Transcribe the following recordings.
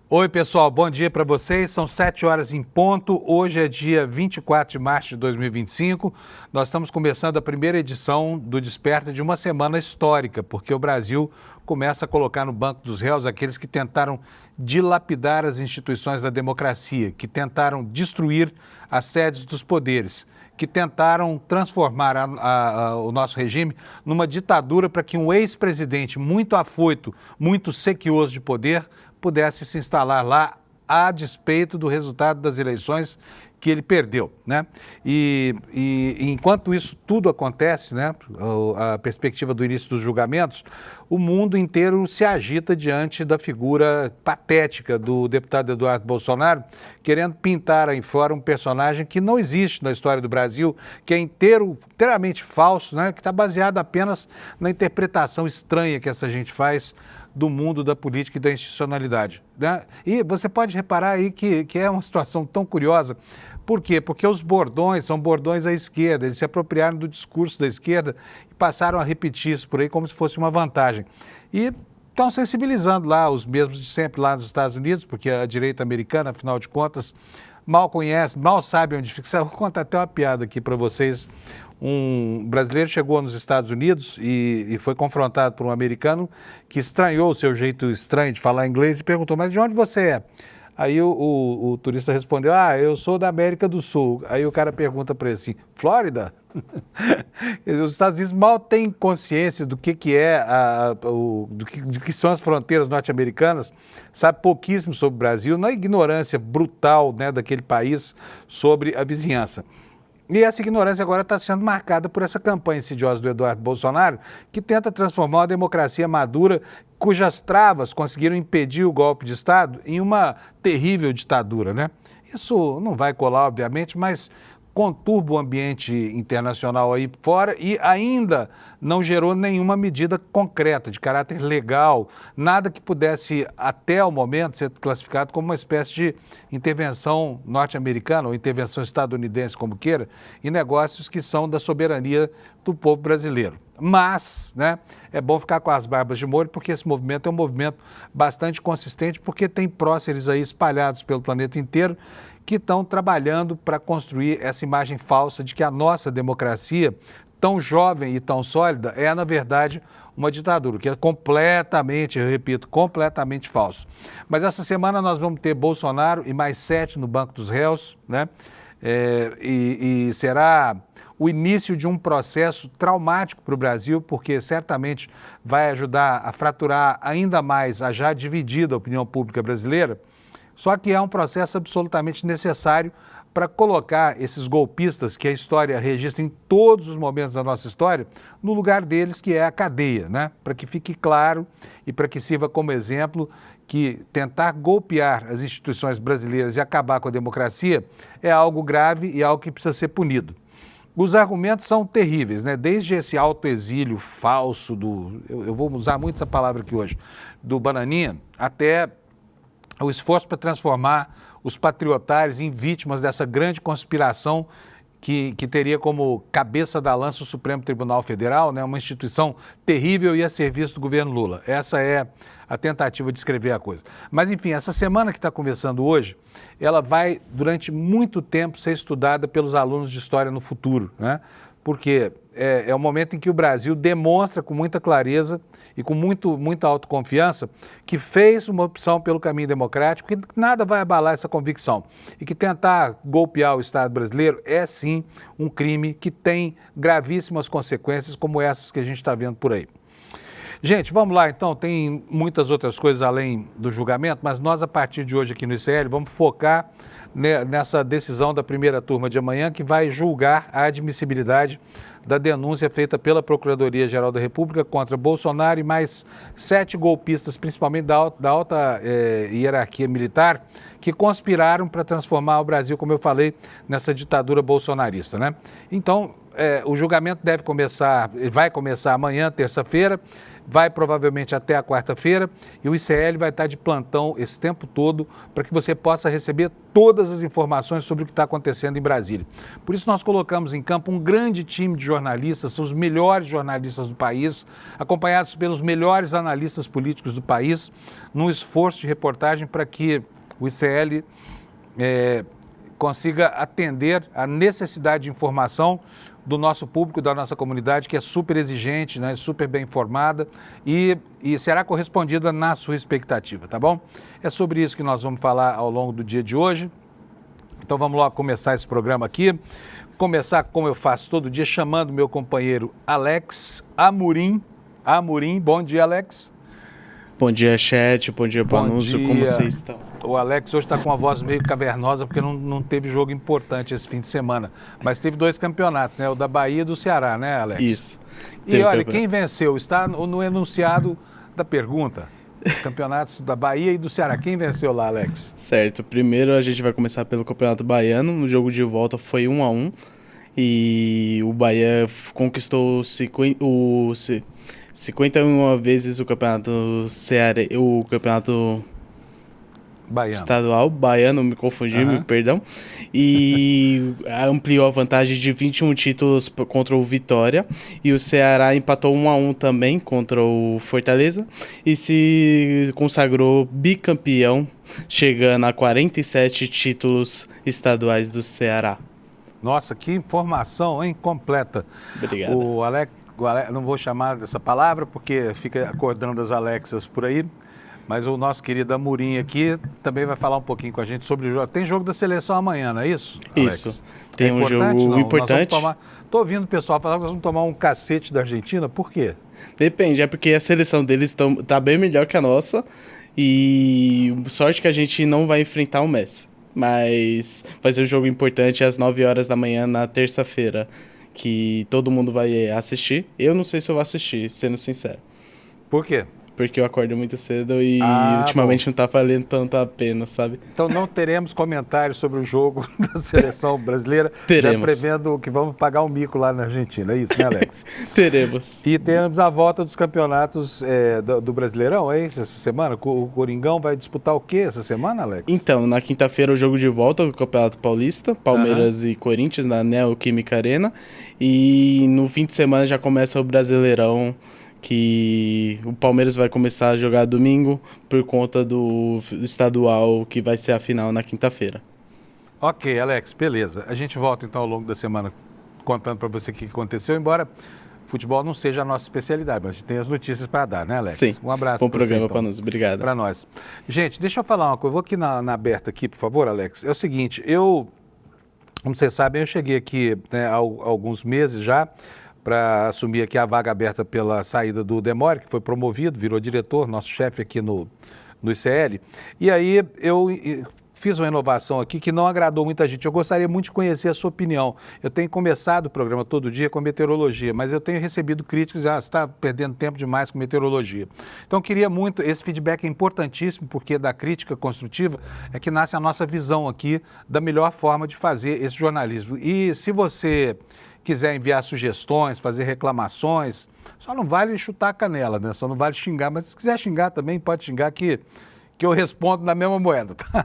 Oi, pessoal, bom dia para vocês. São 7 horas em ponto. Hoje é dia 24 de março de 2025. Nós estamos começando a primeira edição do Desperta de uma semana histórica, porque o Brasil começa a colocar no banco dos réus aqueles que tentaram dilapidar as instituições da democracia, que tentaram destruir as sedes dos poderes, que tentaram transformar o nosso regime numa ditadura para que um ex-presidente muito afoito, muito sequioso de poder, pudesse se instalar lá a despeito do resultado das eleições que ele perdeu, né? E enquanto isso tudo acontece, né, a perspectiva do início dos julgamentos, o mundo inteiro se agita diante da figura patética do deputado Eduardo Bolsonaro, querendo pintar aí fora um personagem que não existe na história do Brasil, que é inteiramente falso, né, que está baseado apenas na interpretação estranha que essa gente faz do mundo da política e da institucionalidade, né? E você pode reparar aí que é uma situação tão curiosa. Por quê? Porque os bordões são bordões à esquerda, eles se apropriaram do discurso da esquerda e passaram a repetir isso por aí como se fosse uma vantagem. E estão sensibilizando lá os mesmos de sempre lá nos Estados Unidos, porque a direita americana, afinal de contas, mal conhece, mal sabe onde fica. Vou contar até uma piada aqui para vocês. Um brasileiro chegou nos Estados Unidos e foi confrontado por um americano que estranhou o seu jeito estranho de falar inglês e perguntou, mas de onde você é? Aí o turista respondeu, eu sou da América do Sul. Aí o cara pergunta para ele assim, Flórida? Os Estados Unidos mal têm consciência do que é, do que são as fronteiras norte-americanas, sabe pouquíssimo sobre o Brasil, na ignorância brutal, né, daquele país sobre a vizinhança. E essa ignorância agora está sendo marcada por essa campanha insidiosa do Eduardo Bolsonaro, que tenta transformar uma democracia madura, cujas travas conseguiram impedir o golpe de Estado, em uma terrível ditadura, né? Isso não vai colar, obviamente, mas conturba o ambiente internacional aí fora e ainda não gerou nenhuma medida concreta, de caráter legal, nada que pudesse, até o momento, ser classificado como uma espécie de intervenção norte-americana ou intervenção estadunidense, como queira, em negócios que são da soberania do povo brasileiro. Mas, né, é bom ficar com as barbas de molho, porque esse movimento é um movimento bastante consistente, porque tem próceres aí espalhados pelo planeta inteiro, que estão trabalhando para construir essa imagem falsa de que a nossa democracia, tão jovem e tão sólida, é, na verdade, uma ditadura, que é completamente, eu repito, completamente falso. Mas essa semana nós vamos ter Bolsonaro e mais 7 no banco dos réus, né? E será o início de um processo traumático para o Brasil, porque certamente vai ajudar a fraturar ainda mais a já dividida opinião pública brasileira. Só que é um processo absolutamente necessário para colocar esses golpistas que a história registra em todos os momentos da nossa história no lugar deles, que é a cadeia, né? Para que fique claro e para que sirva como exemplo que tentar golpear as instituições brasileiras e acabar com a democracia é algo grave e algo que precisa ser punido. Os argumentos são terríveis, né? Desde esse autoexílio falso eu vou usar muito essa palavra aqui hoje, do Bananinha, até o esforço para transformar os patriotários em vítimas dessa grande conspiração que teria como cabeça da lança o Supremo Tribunal Federal, né, uma instituição terrível e a serviço do governo Lula. Essa é a tentativa de escrever a coisa. Mas, enfim, essa semana que está começando hoje, ela vai, durante muito tempo, ser estudada pelos alunos de História no futuro, né? Porque é o momento em que o Brasil demonstra com muita clareza e com muita autoconfiança que fez uma opção pelo caminho democrático, que nada vai abalar essa convicção. E que tentar golpear o Estado brasileiro é, sim, um crime que tem gravíssimas consequências como essas que a gente está vendo por aí. Gente, vamos lá então, tem muitas outras coisas além do julgamento, mas nós, a partir de hoje aqui no ICL, vamos focar nessa decisão da primeira turma de amanhã, que vai julgar a admissibilidade da denúncia feita pela Procuradoria-Geral da República contra Bolsonaro e mais 7 golpistas, principalmente da alta hierarquia militar, que conspiraram para transformar o Brasil, como eu falei, nessa ditadura bolsonarista, né? Então, o julgamento vai começar amanhã, terça-feira. vai provavelmente até a quarta-feira e o ICL vai estar de plantão esse tempo todo para que você possa receber todas as informações sobre o que está acontecendo em Brasília. Por isso nós colocamos em campo um grande time de jornalistas, são os melhores jornalistas do país, acompanhados pelos melhores analistas políticos do país, num esforço de reportagem para que o ICL consiga atender a necessidade de informação do nosso público, da nossa comunidade, que é super exigente, né, super bem informada e será correspondida na sua expectativa, tá bom? É sobre isso que nós vamos falar ao longo do dia de hoje. Então vamos lá começar esse programa aqui. Começar como eu faço todo dia, chamando meu companheiro Alex Amorim. Bom dia, Alex. Bom dia, chat. Bom dia, Panunzio. Como vocês estão? O Alex hoje está com uma voz meio cavernosa porque não teve jogo importante esse fim de semana. Mas teve 2 campeonatos, né? O da Bahia e do Ceará, né, Alex? Isso. E olha, quem venceu? Está no enunciado da pergunta. Campeonatos da Bahia e do Ceará. Quem venceu lá, Alex? Certo. Primeiro a gente vai começar pelo Campeonato Baiano. No jogo de volta foi 1-1. E o Bahia conquistou 51 vezes o Campeonato Ceará, o Campeonato Baiano. Estadual, baiano, me confundi, perdão, e ampliou a vantagem de 21 títulos contra o Vitória, e o Ceará empatou 1-1 também contra o Fortaleza, e se consagrou bicampeão, chegando a 47 títulos estaduais do Ceará. Nossa, que informação, hein? Completa. Obrigado. O Alex, não vou chamar dessa palavra porque fica acordando as Alexas por aí, mas o nosso querido Amorim aqui também vai falar um pouquinho com a gente sobre o jogo. Tem jogo da seleção amanhã, não é isso, Alex? Isso. Tem um jogo importante. Estou ouvindo o pessoal falar que nós vamos tomar um cacete da Argentina. Por quê? Depende, é porque a seleção deles tá bem melhor que a nossa e sorte que a gente não vai enfrentar o Messi. Mas vai ser um jogo importante às 9 horas da manhã na terça-feira, que todo mundo vai assistir. Eu não sei se eu vou assistir, sendo sincero. Por quê? Porque eu acordo muito cedo e ultimamente não tá valendo tanto a pena, sabe? Então não teremos comentários sobre o jogo da seleção brasileira. Teremos. Já prevendo que vamos pagar um mico lá na Argentina, é isso, né, Alex? Teremos. E temos a volta dos campeonatos do Brasileirão, é isso, essa semana? O Coringão vai disputar o quê essa semana, Alex? Então, na quinta-feira o jogo de volta do Campeonato Paulista, Palmeiras e Corinthians na Neoquímica Arena. E no fim de semana já começa o Brasileirão, que o Palmeiras vai começar a jogar domingo por conta do estadual, que vai ser a final na quinta-feira. Ok, Alex, beleza. A gente volta então ao longo da semana contando para você o que aconteceu, embora futebol não seja a nossa especialidade, mas a gente tem as notícias para dar, né, Alex? Sim. Um abraço. Bom programa então, para nós. Obrigado. Para nós. Gente, deixa eu falar uma coisa. Eu vou aqui na aberta aqui, por favor, Alex. É o seguinte, como vocês sabem, eu cheguei aqui há alguns meses já para assumir aqui a vaga aberta pela saída do Demore, que foi promovido, virou diretor, nosso chefe aqui no ICL. E aí eu fiz uma inovação aqui que não agradou muita gente. Eu gostaria muito de conhecer a sua opinião. Eu tenho começado o programa todo dia com meteorologia, mas eu tenho recebido críticas, você está perdendo tempo demais com meteorologia. Então, queria muito, esse feedback é importantíssimo, porque da crítica construtiva é que nasce a nossa visão aqui da melhor forma de fazer esse jornalismo. E se você quiser enviar sugestões, fazer reclamações, só não vale chutar a canela, né? Só não vale xingar, mas se quiser xingar também, pode xingar que eu respondo na mesma moeda, tá?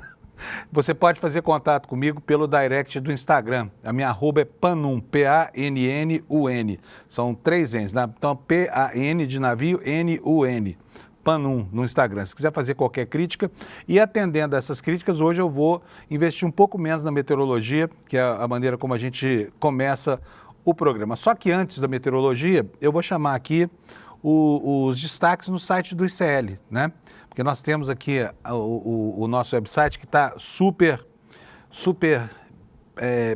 Você pode fazer contato comigo pelo direct do Instagram. A minha arroba é Panun, P-A-N-N-U-N. São 3 N's, né? Então P-A-N de navio, N-U-N. Panun no Instagram. Se quiser fazer qualquer crítica, e atendendo a essas críticas, hoje eu vou investir um pouco menos na meteorologia, que é a maneira como a gente começa o programa. Só que antes da meteorologia, eu vou chamar aqui os destaques no site do ICL, né? Porque nós temos aqui o nosso website que está super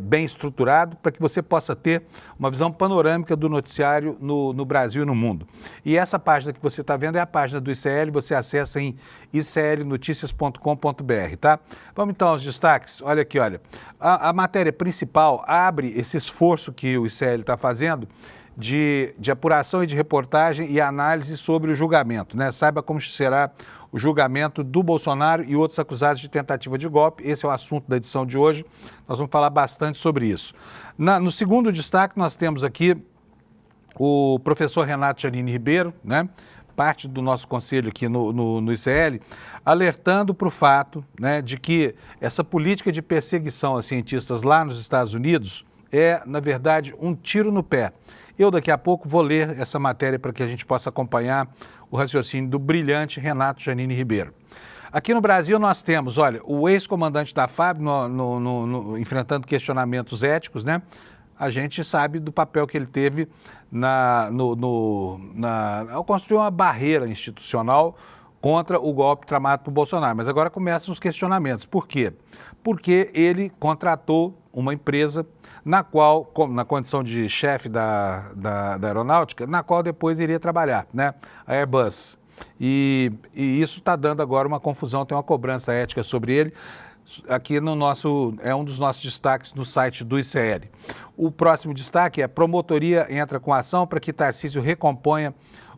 bem estruturado para que você possa ter uma visão panorâmica do noticiário no Brasil e no mundo. E essa página que você está vendo é a página do ICL, você acessa em iclnoticias.com.br, tá? Vamos então aos destaques. Olha aqui, olha. A matéria principal abre esse esforço que o ICL está fazendo de apuração e de reportagem e análise sobre o julgamento, né? Saiba como será o julgamento do Bolsonaro e outros acusados de tentativa de golpe. Esse é o assunto da edição de hoje. Nós vamos falar bastante sobre isso. No segundo destaque, nós temos aqui o professor Renato Giannini Ribeiro, né? parte do nosso conselho aqui no ICL, alertando para o fato, né, de que essa política de perseguição a cientistas lá nos Estados Unidos é, na verdade, um tiro no pé. Eu daqui a pouco vou ler essa matéria para que a gente possa acompanhar o raciocínio do brilhante Renato Janine Ribeiro. Aqui no Brasil nós temos, olha, o ex-comandante da FAB enfrentando questionamentos éticos, né? A gente sabe do papel que ele teve ao construir uma barreira institucional contra o golpe tramado por Bolsonaro. Mas agora começam os questionamentos. Por quê? Porque ele contratou uma empresa na qual, na condição de chefe da aeronáutica, na qual depois iria trabalhar, né? A Airbus. E isso está dando agora uma confusão, tem uma cobrança ética sobre ele. Aqui é um dos nossos destaques no site do ICL. O próximo destaque é: promotoria entra com ação para que Tarcísio recomponha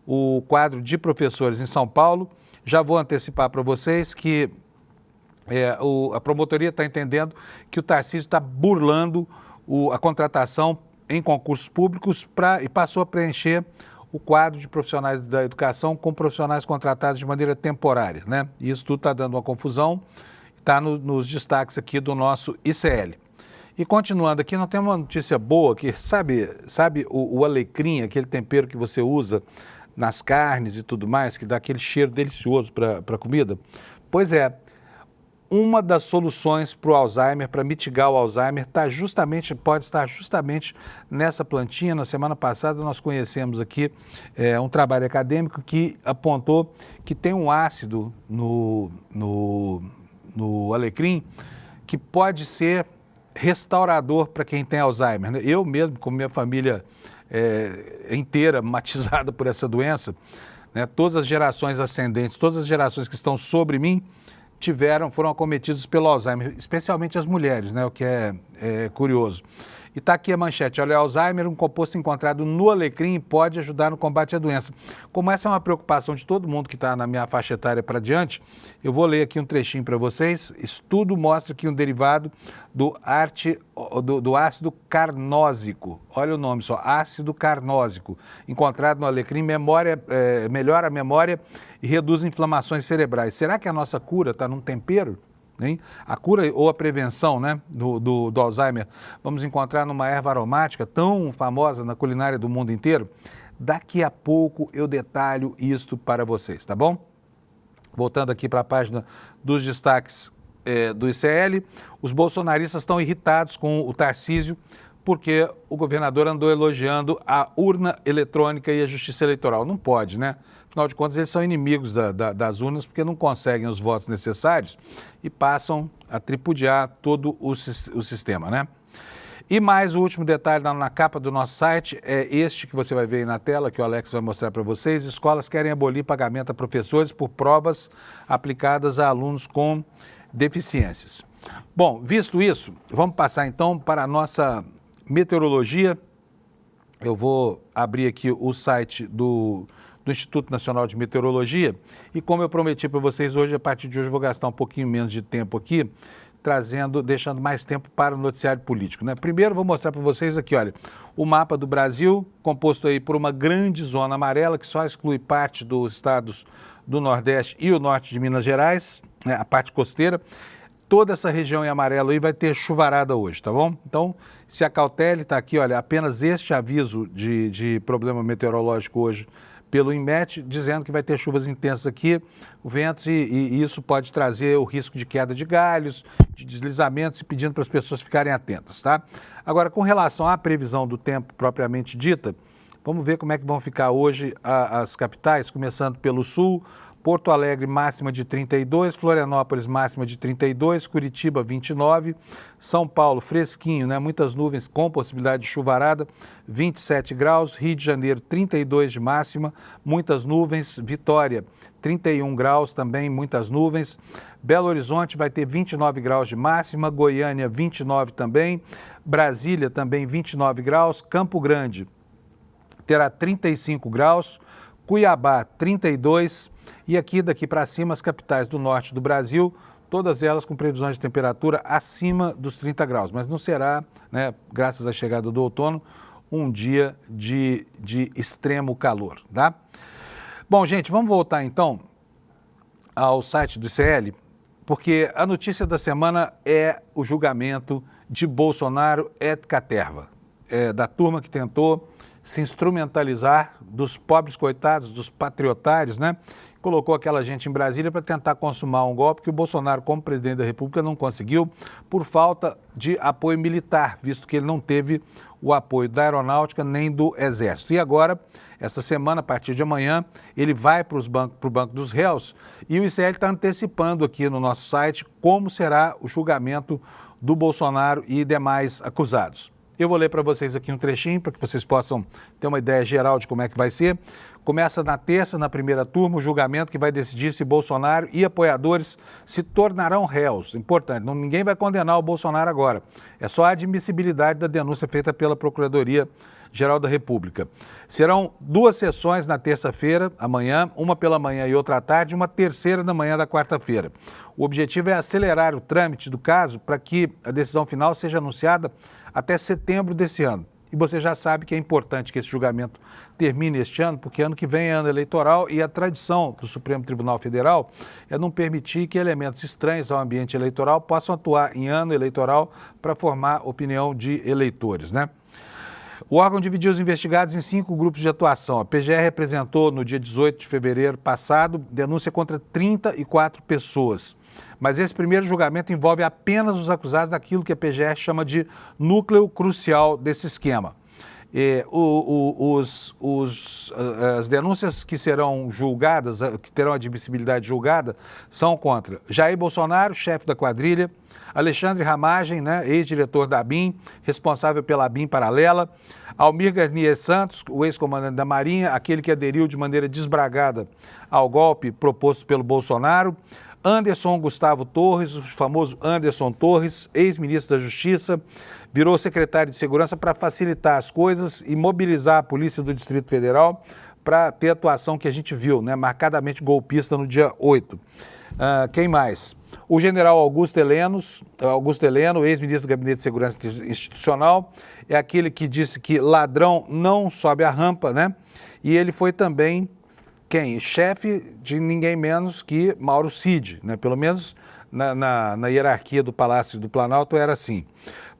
o quadro de professores em São Paulo. Já vou antecipar para vocês que a promotoria está entendendo que o Tarcísio está burlando a contratação em concursos públicos e passou a preencher o quadro de profissionais da educação com profissionais contratados de maneira temporária, né? E isso tudo está dando uma confusão, está nos destaques aqui do nosso ICL. E continuando aqui, nós temos uma notícia boa, que sabe o alecrim, aquele tempero que você usa nas carnes e tudo mais, que dá aquele cheiro delicioso para a comida? Pois é, uma das soluções para o Alzheimer, para mitigar o Alzheimer, pode estar justamente nessa plantinha. Na semana passada nós conhecemos aqui um trabalho acadêmico que apontou que tem um ácido no alecrim que pode ser restaurador para quem tem Alzheimer, né? Eu mesmo, com minha família inteira matizada por essa doença, né, todas as gerações ascendentes, todas as gerações que estão sobre mim, foram acometidos pelo Alzheimer, especialmente as mulheres, né, o que é curioso. E está aqui a manchete: olha, Alzheimer, um composto encontrado no alecrim, pode ajudar no combate à doença. Como essa é uma preocupação de todo mundo que está na minha faixa etária para diante, eu vou ler aqui um trechinho para vocês. Estudo mostra que um derivado do ácido carnósico, olha o nome só, ácido carnósico, encontrado no alecrim, melhora a memória e reduz inflamações cerebrais. Será que a nossa cura está num tempero? Hein? A cura ou a prevenção, né, do Alzheimer vamos encontrar numa erva aromática tão famosa na culinária do mundo inteiro? Daqui a pouco eu detalho isto para vocês, tá bom? Voltando aqui para a página dos destaques do ICL, os bolsonaristas estão irritados com o Tarcísio porque o governador andou elogiando a urna eletrônica e a justiça eleitoral. Não pode, né? Afinal de contas, eles são inimigos das urnas porque não conseguem os votos necessários e passam a tripudiar todo o sistema, né? E mais o último detalhe na capa do nosso site é este que você vai ver aí na tela, que o Alex vai mostrar para vocês. Escolas querem abolir pagamento a professores por provas aplicadas a alunos com deficiências. Bom, visto isso, vamos passar então para a nossa meteorologia. Eu vou abrir aqui o site do Instituto Nacional de Meteorologia e, como eu prometi para vocês hoje, a partir de hoje eu vou gastar um pouquinho menos de tempo aqui, deixando mais tempo para o noticiário político, né? Primeiro vou mostrar para vocês aqui, olha, o mapa do Brasil, composto aí por uma grande zona amarela que só exclui parte dos estados do Nordeste e o norte de Minas Gerais, né, a parte costeira. Toda essa região em amarelo aí vai ter chuvarada hoje, tá bom? Então, se acautele, está aqui, olha, apenas este aviso de problema meteorológico hoje pelo INMET, dizendo que vai ter chuvas intensas aqui, ventos, e isso pode trazer o risco de queda de galhos, de deslizamentos, e pedindo para as pessoas ficarem atentas, tá? Agora, com relação à previsão do tempo propriamente dita, vamos ver como é que vão ficar hoje as capitais, começando pelo sul. Porto Alegre, máxima de 32, Florianópolis, máxima de 32, Curitiba, 29, São Paulo, fresquinho, né? Muitas nuvens com possibilidade de chuvarada, 27 graus, Rio de Janeiro, 32 de máxima, muitas nuvens, Vitória, 31 graus também, muitas nuvens, Belo Horizonte vai ter 29 graus de máxima, Goiânia, 29 também, Brasília também 29 graus, Campo Grande terá 35 graus, Cuiabá, 32, e aqui daqui para cima as capitais do norte do Brasil, todas elas com previsões de temperatura acima dos 30 graus, mas não será, né, graças à chegada do outono, um dia de extremo calor, tá? Bom, gente, vamos voltar então ao site do ICL, porque a notícia da semana é o julgamento de Bolsonaro et caterva, da turma que tentou se instrumentalizar dos pobres coitados, dos patriotários, né? Colocou aquela gente em Brasília para tentar consumar um golpe que o Bolsonaro, como presidente da República, não conseguiu por falta de apoio militar, visto que ele não teve o apoio da Aeronáutica nem do Exército. E agora, essa semana, a partir de amanhã, ele vai para o Banco dos Réus e o ICL está antecipando aqui no nosso site como será o julgamento do Bolsonaro e demais acusados. Eu vou ler para vocês aqui um trechinho para que vocês possam ter uma ideia geral de como é que vai ser. Começa na terça, na primeira turma, o julgamento que vai decidir se Bolsonaro e apoiadores se tornarão réus. Importante, ninguém vai condenar o Bolsonaro agora. É só a admissibilidade da denúncia feita pela Procuradoria-Geral da República. Serão 2 sessões na terça-feira, amanhã, uma pela manhã e outra à tarde, uma terceira na manhã da quarta-feira. O objetivo é acelerar o trâmite do caso para que a decisão final seja anunciada até setembro desse ano. E você já sabe que é importante que esse julgamento termine este ano, porque ano que vem é ano eleitoral e a tradição do Supremo Tribunal Federal é não permitir que elementos estranhos ao ambiente eleitoral possam atuar em ano eleitoral para formar opinião de eleitores, né? O órgão dividiu os investigados em 5 grupos de atuação. A PGR apresentou no dia 18 de fevereiro passado denúncia contra 34 pessoas. Mas esse primeiro julgamento envolve apenas os acusados daquilo que a PGR chama de núcleo crucial desse esquema. As denúncias que serão julgadas, que terão admissibilidade julgada, são contra Jair Bolsonaro, chefe da quadrilha, Alexandre Ramagem, né, ex-diretor da ABIN, responsável pela ABIN paralela, Almir Garnier Santos, o ex-comandante da Marinha, aquele que aderiu de maneira desbragada ao golpe proposto pelo Bolsonaro, Anderson Gustavo Torres, o famoso Anderson Torres, ex-ministro da Justiça, virou secretário de Segurança para facilitar as coisas e mobilizar a Polícia do Distrito Federal para ter a atuação que a gente viu, né, marcadamente golpista no dia 8. Quem mais? O general Augusto Heleno, ex-ministro do Gabinete de Segurança Institucional, é aquele que disse que ladrão não sobe a rampa, né? E ele foi também chefe de ninguém menos que Mauro Cid, né? Pelo menos na hierarquia do Palácio do Planalto era assim.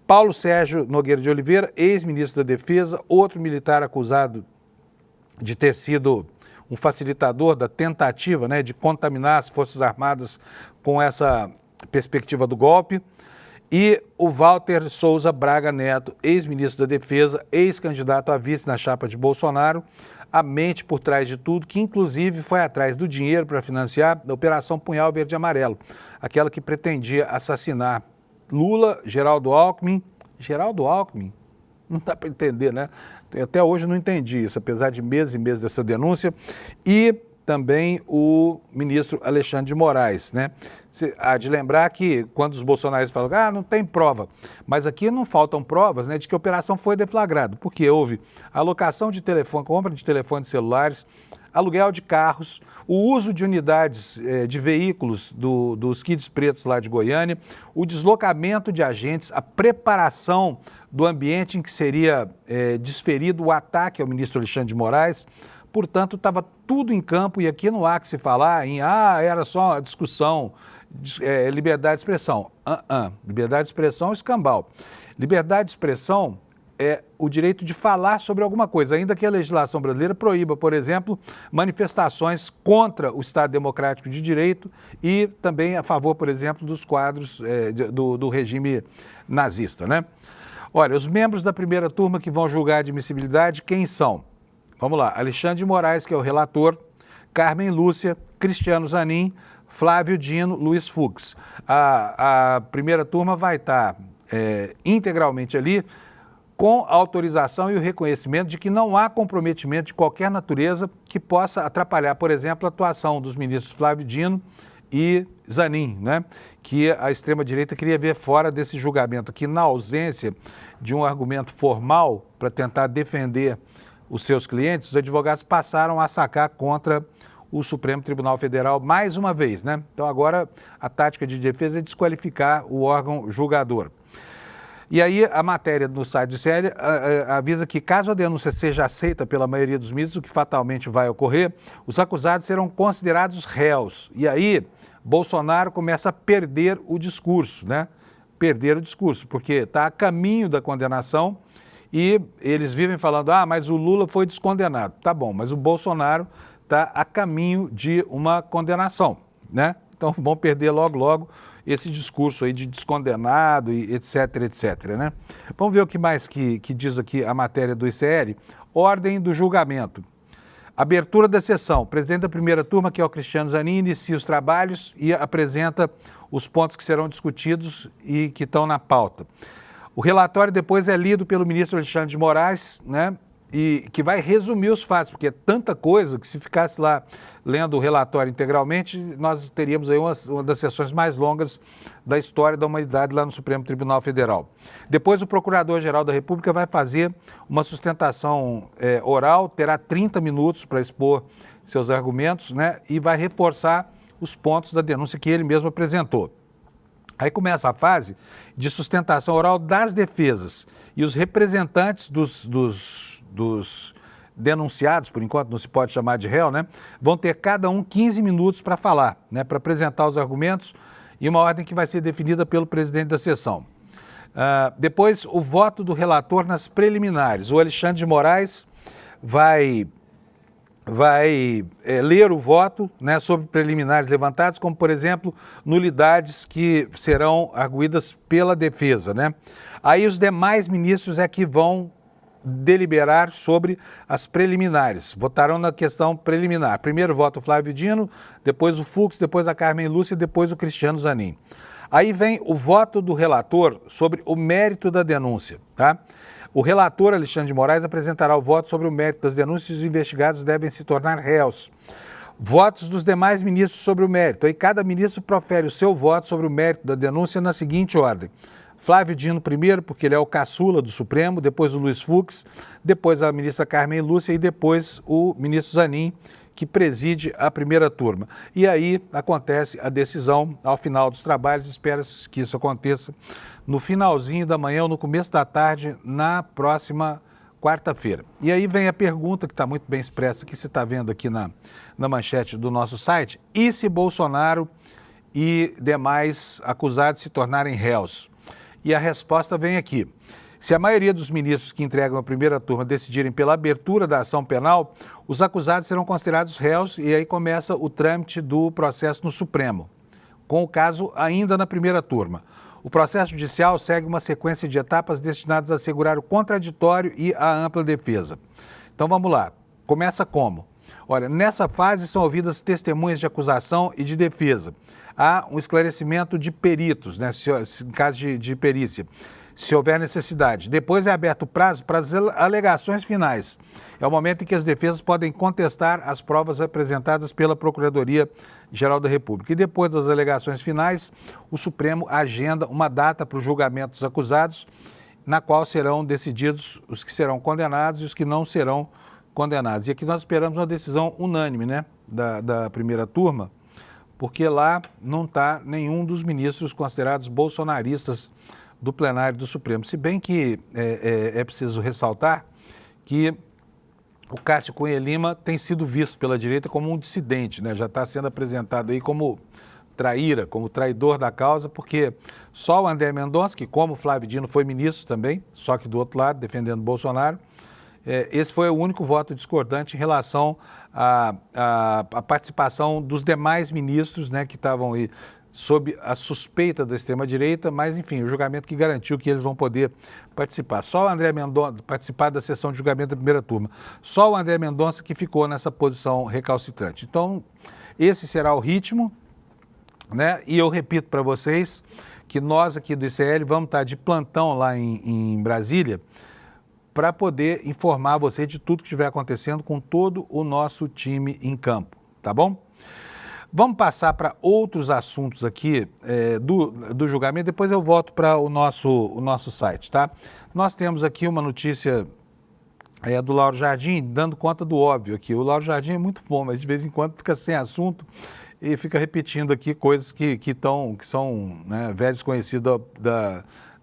Paulo Sérgio Nogueira de Oliveira, ex-ministro da Defesa, outro militar acusado de ter sido um facilitador da tentativa, né, de contaminar as Forças Armadas com essa perspectiva do golpe. E o Walter Souza Braga Neto, ex-ministro da Defesa, ex-candidato a vice na chapa de Bolsonaro, a mente por trás de tudo, que inclusive foi atrás do dinheiro para financiar a Operação Punhal Verde e Amarelo, aquela que pretendia assassinar Lula, Geraldo Alckmin, não dá para entender, né? Até hoje eu não entendi isso, apesar de meses e meses dessa denúncia, e também o ministro Alexandre de Moraes, né? Há de lembrar que quando os bolsonaristas falam, não tem prova, mas aqui não faltam provas, né, de que a operação foi deflagrada, porque houve alocação de telefone, compra de telefones celulares, aluguel de carros, o uso de unidades de veículos dos Kids Pretos lá de Goiânia, o deslocamento de agentes, a preparação do ambiente em que seria desferido o ataque ao ministro Alexandre de Moraes. Portanto, estava tudo em campo e aqui não há que se falar em era só uma discussão, liberdade de expressão. Liberdade de expressão é escambau. Liberdade de expressão é o direito de falar sobre alguma coisa, ainda que a legislação brasileira proíba, por exemplo, manifestações contra o Estado Democrático de Direito e também a favor, por exemplo, dos quadros do regime nazista, né? Olha, os membros da primeira turma que vão julgar a admissibilidade, quem são? Vamos lá, Alexandre de Moraes, que é o relator, Carmen Lúcia, Cristiano Zanin, Flávio Dino, Luiz Fux. A primeira turma vai estar integralmente ali com a autorização e o reconhecimento de que não há comprometimento de qualquer natureza que possa atrapalhar, por exemplo, a atuação dos ministros Flávio Dino e Zanin, né? Que a extrema-direita queria ver fora desse julgamento, que na ausência de um argumento formal para tentar defender os seus clientes, os advogados passaram a sacar contra o Supremo Tribunal Federal mais uma vez, né? Então agora a tática de defesa é desqualificar o órgão julgador. E aí a matéria no site do ICL avisa que caso a denúncia seja aceita pela maioria dos ministros, o que fatalmente vai ocorrer, os acusados serão considerados réus. E aí Bolsonaro começa a perder o discurso, né? Perder o discurso, porque está a caminho da condenação e eles vivem falando, mas o Lula foi descondenado. Tá bom, mas o Bolsonaro está a caminho de uma condenação, né? Então vão perder logo esse discurso aí de descondenado e etc, né? Vamos ver o que mais que diz aqui a matéria do ICL. Ordem do julgamento. Abertura da sessão. O presidente da primeira turma, que é o Cristiano Zanin, inicia os trabalhos e apresenta os pontos que serão discutidos e que estão na pauta. O relatório depois é lido pelo ministro Alexandre de Moraes, né? E que vai resumir os fatos, porque é tanta coisa que se ficasse lá lendo o relatório integralmente, nós teríamos aí uma das sessões mais longas da história da humanidade lá no Supremo Tribunal Federal. Depois o Procurador-Geral da República vai fazer uma sustentação oral, terá 30 minutos para expor seus argumentos, né, e vai reforçar os pontos da denúncia que ele mesmo apresentou. Aí começa a fase de sustentação oral das defesas e os representantes dos denunciados, por enquanto não se pode chamar de réu, né, vão ter cada um 15 minutos para falar, né, para apresentar os argumentos e uma ordem que vai ser definida pelo presidente da sessão. Depois, o voto do relator nas preliminares. O Alexandre de Moraes vai ler o voto, né, sobre preliminares levantados, como, por exemplo, nulidades que serão arguidas pela defesa, né? Aí os demais ministros é que vão deliberar sobre as preliminares, votarão na questão preliminar. Primeiro vota o Flávio Dino, depois o Fux, depois a Carmen Lúcia e depois o Cristiano Zanin. Aí vem o voto do relator sobre o mérito da denúncia, tá? O relator Alexandre de Moraes apresentará o voto sobre o mérito das denúncias e os investigados devem se tornar réus. Votos dos demais ministros sobre o mérito. Aí cada ministro profere o seu voto sobre o mérito da denúncia na seguinte ordem. Flávio Dino primeiro, porque ele é o caçula do Supremo, depois o Luiz Fux, depois a ministra Carmen Lúcia e depois o ministro Zanin, que preside a primeira turma. E aí acontece a decisão ao final dos trabalhos, espera-se que isso aconteça no finalzinho da manhã ou no começo da tarde, na próxima quarta-feira. E aí vem a pergunta que está muito bem expressa, que você está vendo aqui na manchete do nosso site, e se Bolsonaro e demais acusados se tornarem réus? E a resposta vem aqui. Se a maioria dos ministros que entregam a primeira turma decidirem pela abertura da ação penal, os acusados serão considerados réus e aí começa o trâmite do processo no Supremo, com o caso ainda na primeira turma. O processo judicial segue uma sequência de etapas destinadas a assegurar o contraditório e a ampla defesa. Então vamos lá. Começa como? Olha, nessa fase são ouvidas testemunhas de acusação e de defesa. Há um esclarecimento de peritos, né, em caso de perícia, se houver necessidade. Depois é aberto o prazo para as alegações finais. É o momento em que as defesas podem contestar as provas apresentadas pela Procuradoria-Geral da República. E depois das alegações finais, o Supremo agenda uma data para o julgamento dos acusados, na qual serão decididos os que serão condenados e os que não serão condenados. E aqui nós esperamos uma decisão unânime, né, da primeira turma, porque lá não está nenhum dos ministros considerados bolsonaristas do plenário do Supremo. Se bem que é preciso ressaltar que o Cássio Cunha Lima tem sido visto pela direita como um dissidente, né? Já está sendo apresentado aí como traíra, como traidor da causa, porque só o André Mendonça, que como o Flávio Dino foi ministro também, só que do outro lado, defendendo Bolsonaro, esse foi o único voto discordante em relação à participação dos demais ministros, né, que estavam aí sob a suspeita da extrema-direita, mas, enfim, o julgamento que garantiu que eles vão poder participar. Só o André Mendonça, participar da sessão de julgamento da primeira turma. Só o André Mendonça que ficou nessa posição recalcitrante. Então, esse será o ritmo, né? E eu repito para vocês que nós aqui do ICL vamos estar de plantão lá em Brasília para poder informar você de tudo que estiver acontecendo com todo o nosso time em campo, tá bom? Vamos passar para outros assuntos aqui do julgamento, depois eu volto para o nosso site, tá? Nós temos aqui uma notícia do Lauro Jardim, dando conta do óbvio aqui. O Lauro Jardim é muito bom, mas de vez em quando fica sem assunto e fica repetindo aqui coisas que são, né, velhos conhecidos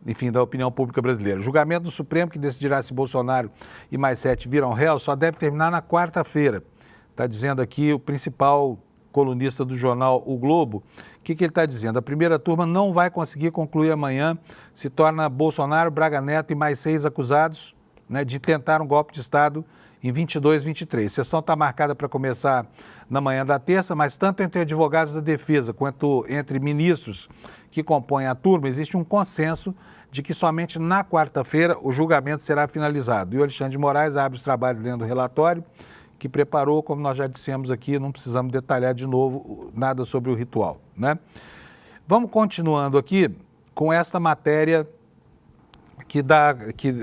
enfim, da opinião pública brasileira. O julgamento do Supremo, que decidirá se Bolsonaro e mais 7 viram réu, só deve terminar na quarta-feira. Está dizendo aqui o principal colunista do jornal O Globo. O que ele está dizendo? A primeira turma não vai conseguir concluir amanhã, se torna Bolsonaro, Braga Neto e mais 6 acusados, né, de tentar um golpe de Estado em 22, 23. A sessão está marcada para começar na manhã da terça, mas tanto entre advogados da defesa quanto entre ministros que compõem a turma, existe um consenso de que somente na quarta-feira o julgamento será finalizado. E o Alexandre de Moraes abre os trabalhos lendo o relatório que preparou, como nós já dissemos aqui, não precisamos detalhar de novo nada sobre o ritual, né? Vamos continuando aqui com esta matéria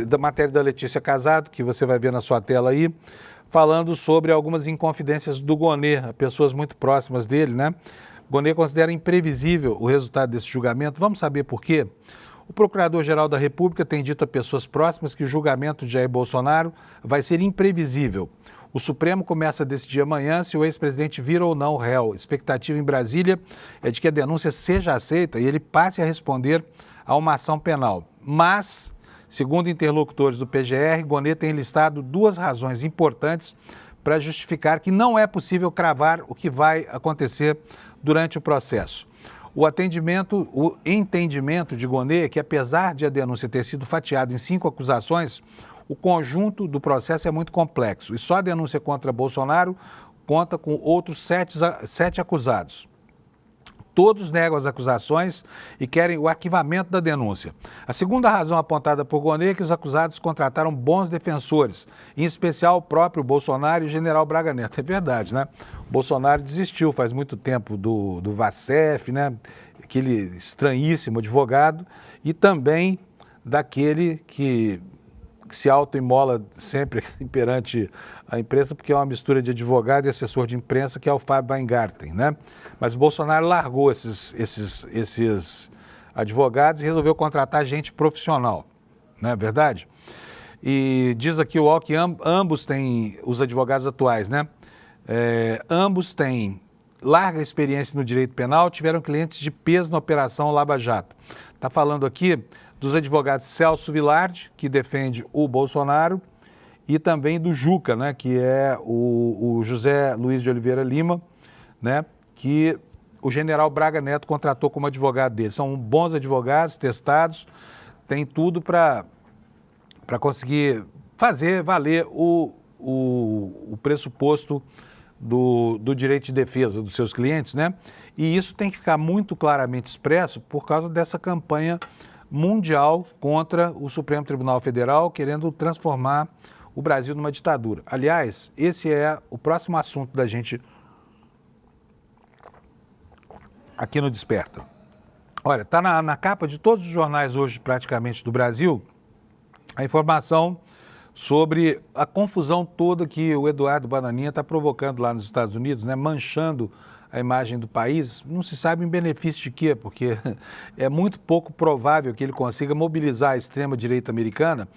da matéria da Letícia Casado, que você vai ver na sua tela aí, falando sobre algumas inconfidências do Gonê, pessoas muito próximas dele, né? Gonê considera imprevisível o resultado desse julgamento. Vamos saber por quê? O Procurador-Geral da República tem dito a pessoas próximas que o julgamento de Jair Bolsonaro vai ser imprevisível. O Supremo começa a decidir amanhã se o ex-presidente vira ou não réu. A expectativa em Brasília é de que a denúncia seja aceita e ele passe a responder a uma ação penal. Mas, segundo interlocutores do PGR, Gonê tem listado 2 razões importantes para justificar que não é possível cravar o que vai acontecer durante o processo. O entendimento de Gonê é que, apesar de a denúncia ter sido fatiada em 5 acusações, o conjunto do processo é muito complexo e só a denúncia contra Bolsonaro conta com outros 7 acusados. Todos negam as acusações e querem o arquivamento da denúncia. A segunda razão apontada por Gonê é que os acusados contrataram bons defensores, em especial o próprio Bolsonaro e o general Braga Neto. É verdade, né? O Bolsonaro desistiu faz muito tempo do Vacef, né? Aquele estranhíssimo advogado, e também daquele que se autoimola sempre perante a imprensa, porque é uma mistura de advogado e assessor de imprensa, que é o Fábio Weingarten, né? Mas o Bolsonaro largou esses advogados e resolveu contratar gente profissional, não é verdade? E diz aqui o UOL que ambos têm, os advogados atuais, né? Ambos têm larga experiência no direito penal, tiveram clientes de peso na Operação Lava Jato. Está falando aqui dos advogados Celso Vilardi, que defende o Bolsonaro, e também do Juca, né, que é o José Luiz de Oliveira Lima, né, que o general Braga Neto contratou como advogado dele. São bons advogados, testados, tem tudo para conseguir fazer valer o pressuposto do direito de defesa dos seus clientes, né? E isso tem que ficar muito claramente expresso por causa dessa campanha mundial contra o Supremo Tribunal Federal, querendo transformar o Brasil numa ditadura. Aliás, esse é o próximo assunto da gente aqui no Desperta. Olha, está na capa de todos os jornais hoje, praticamente, do Brasil, a informação sobre a confusão toda que o Eduardo Bananinha está provocando lá nos Estados Unidos, né, manchando a imagem do país. Não se sabe em benefício de quê, porque é muito pouco provável que ele consiga mobilizar a extrema-direita americana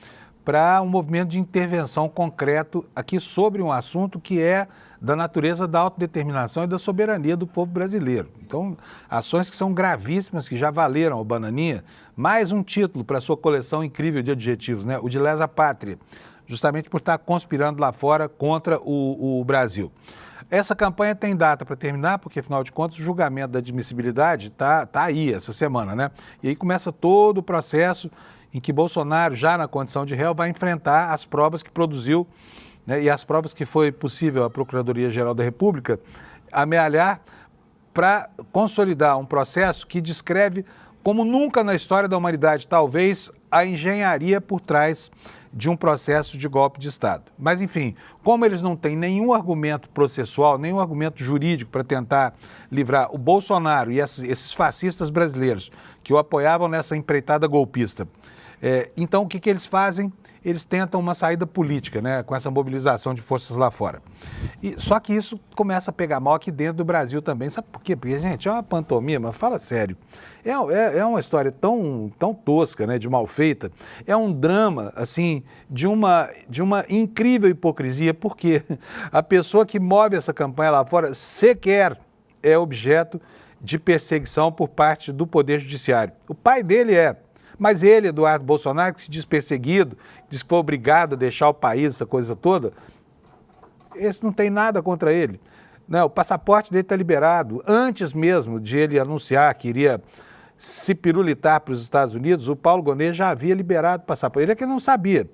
para um movimento de intervenção concreto aqui sobre um assunto que é da natureza da autodeterminação e da soberania do povo brasileiro. Então, ações que são gravíssimas, que já valeram ao Bananinha, mais um título para a sua coleção incrível de adjetivos, né? O de lesa pátria, justamente por estar conspirando lá fora contra o Brasil. Essa campanha tem data para terminar, porque, afinal de contas, o julgamento da admissibilidade tá aí essa semana, né? E aí começa todo o processo em que Bolsonaro, já na condição de réu, vai enfrentar as provas que produziu, né, e as provas que foi possível a Procuradoria-Geral da República amealhar para consolidar um processo que descreve, como nunca na história da humanidade, talvez, a engenharia por trás de um processo de golpe de Estado. Mas, enfim, como eles não têm nenhum argumento processual, nenhum argumento jurídico para tentar livrar o Bolsonaro e esses fascistas brasileiros que o apoiavam nessa empreitada golpista, então o que eles fazem? Eles tentam uma saída política, né, com essa mobilização de forças lá fora. Só que isso começa a pegar mal aqui dentro do Brasil também. Sabe por quê? Porque, gente, é uma pantomima, fala sério. É uma história tão tosca, né, de mal feita. É um drama, assim, de uma incrível hipocrisia, porque a pessoa que move essa campanha lá fora sequer é objeto de perseguição por parte do Poder Judiciário. O pai dele é. Mas ele, Eduardo Bolsonaro, que se diz perseguido, diz que foi obrigado a deixar o país, essa coisa toda, esse não tem nada contra ele. Não, o passaporte dele está liberado. Antes mesmo de ele anunciar que iria se pirulitar para os Estados Unidos, o Paulo Gonet já havia liberado o passaporte. Ele é que não sabia,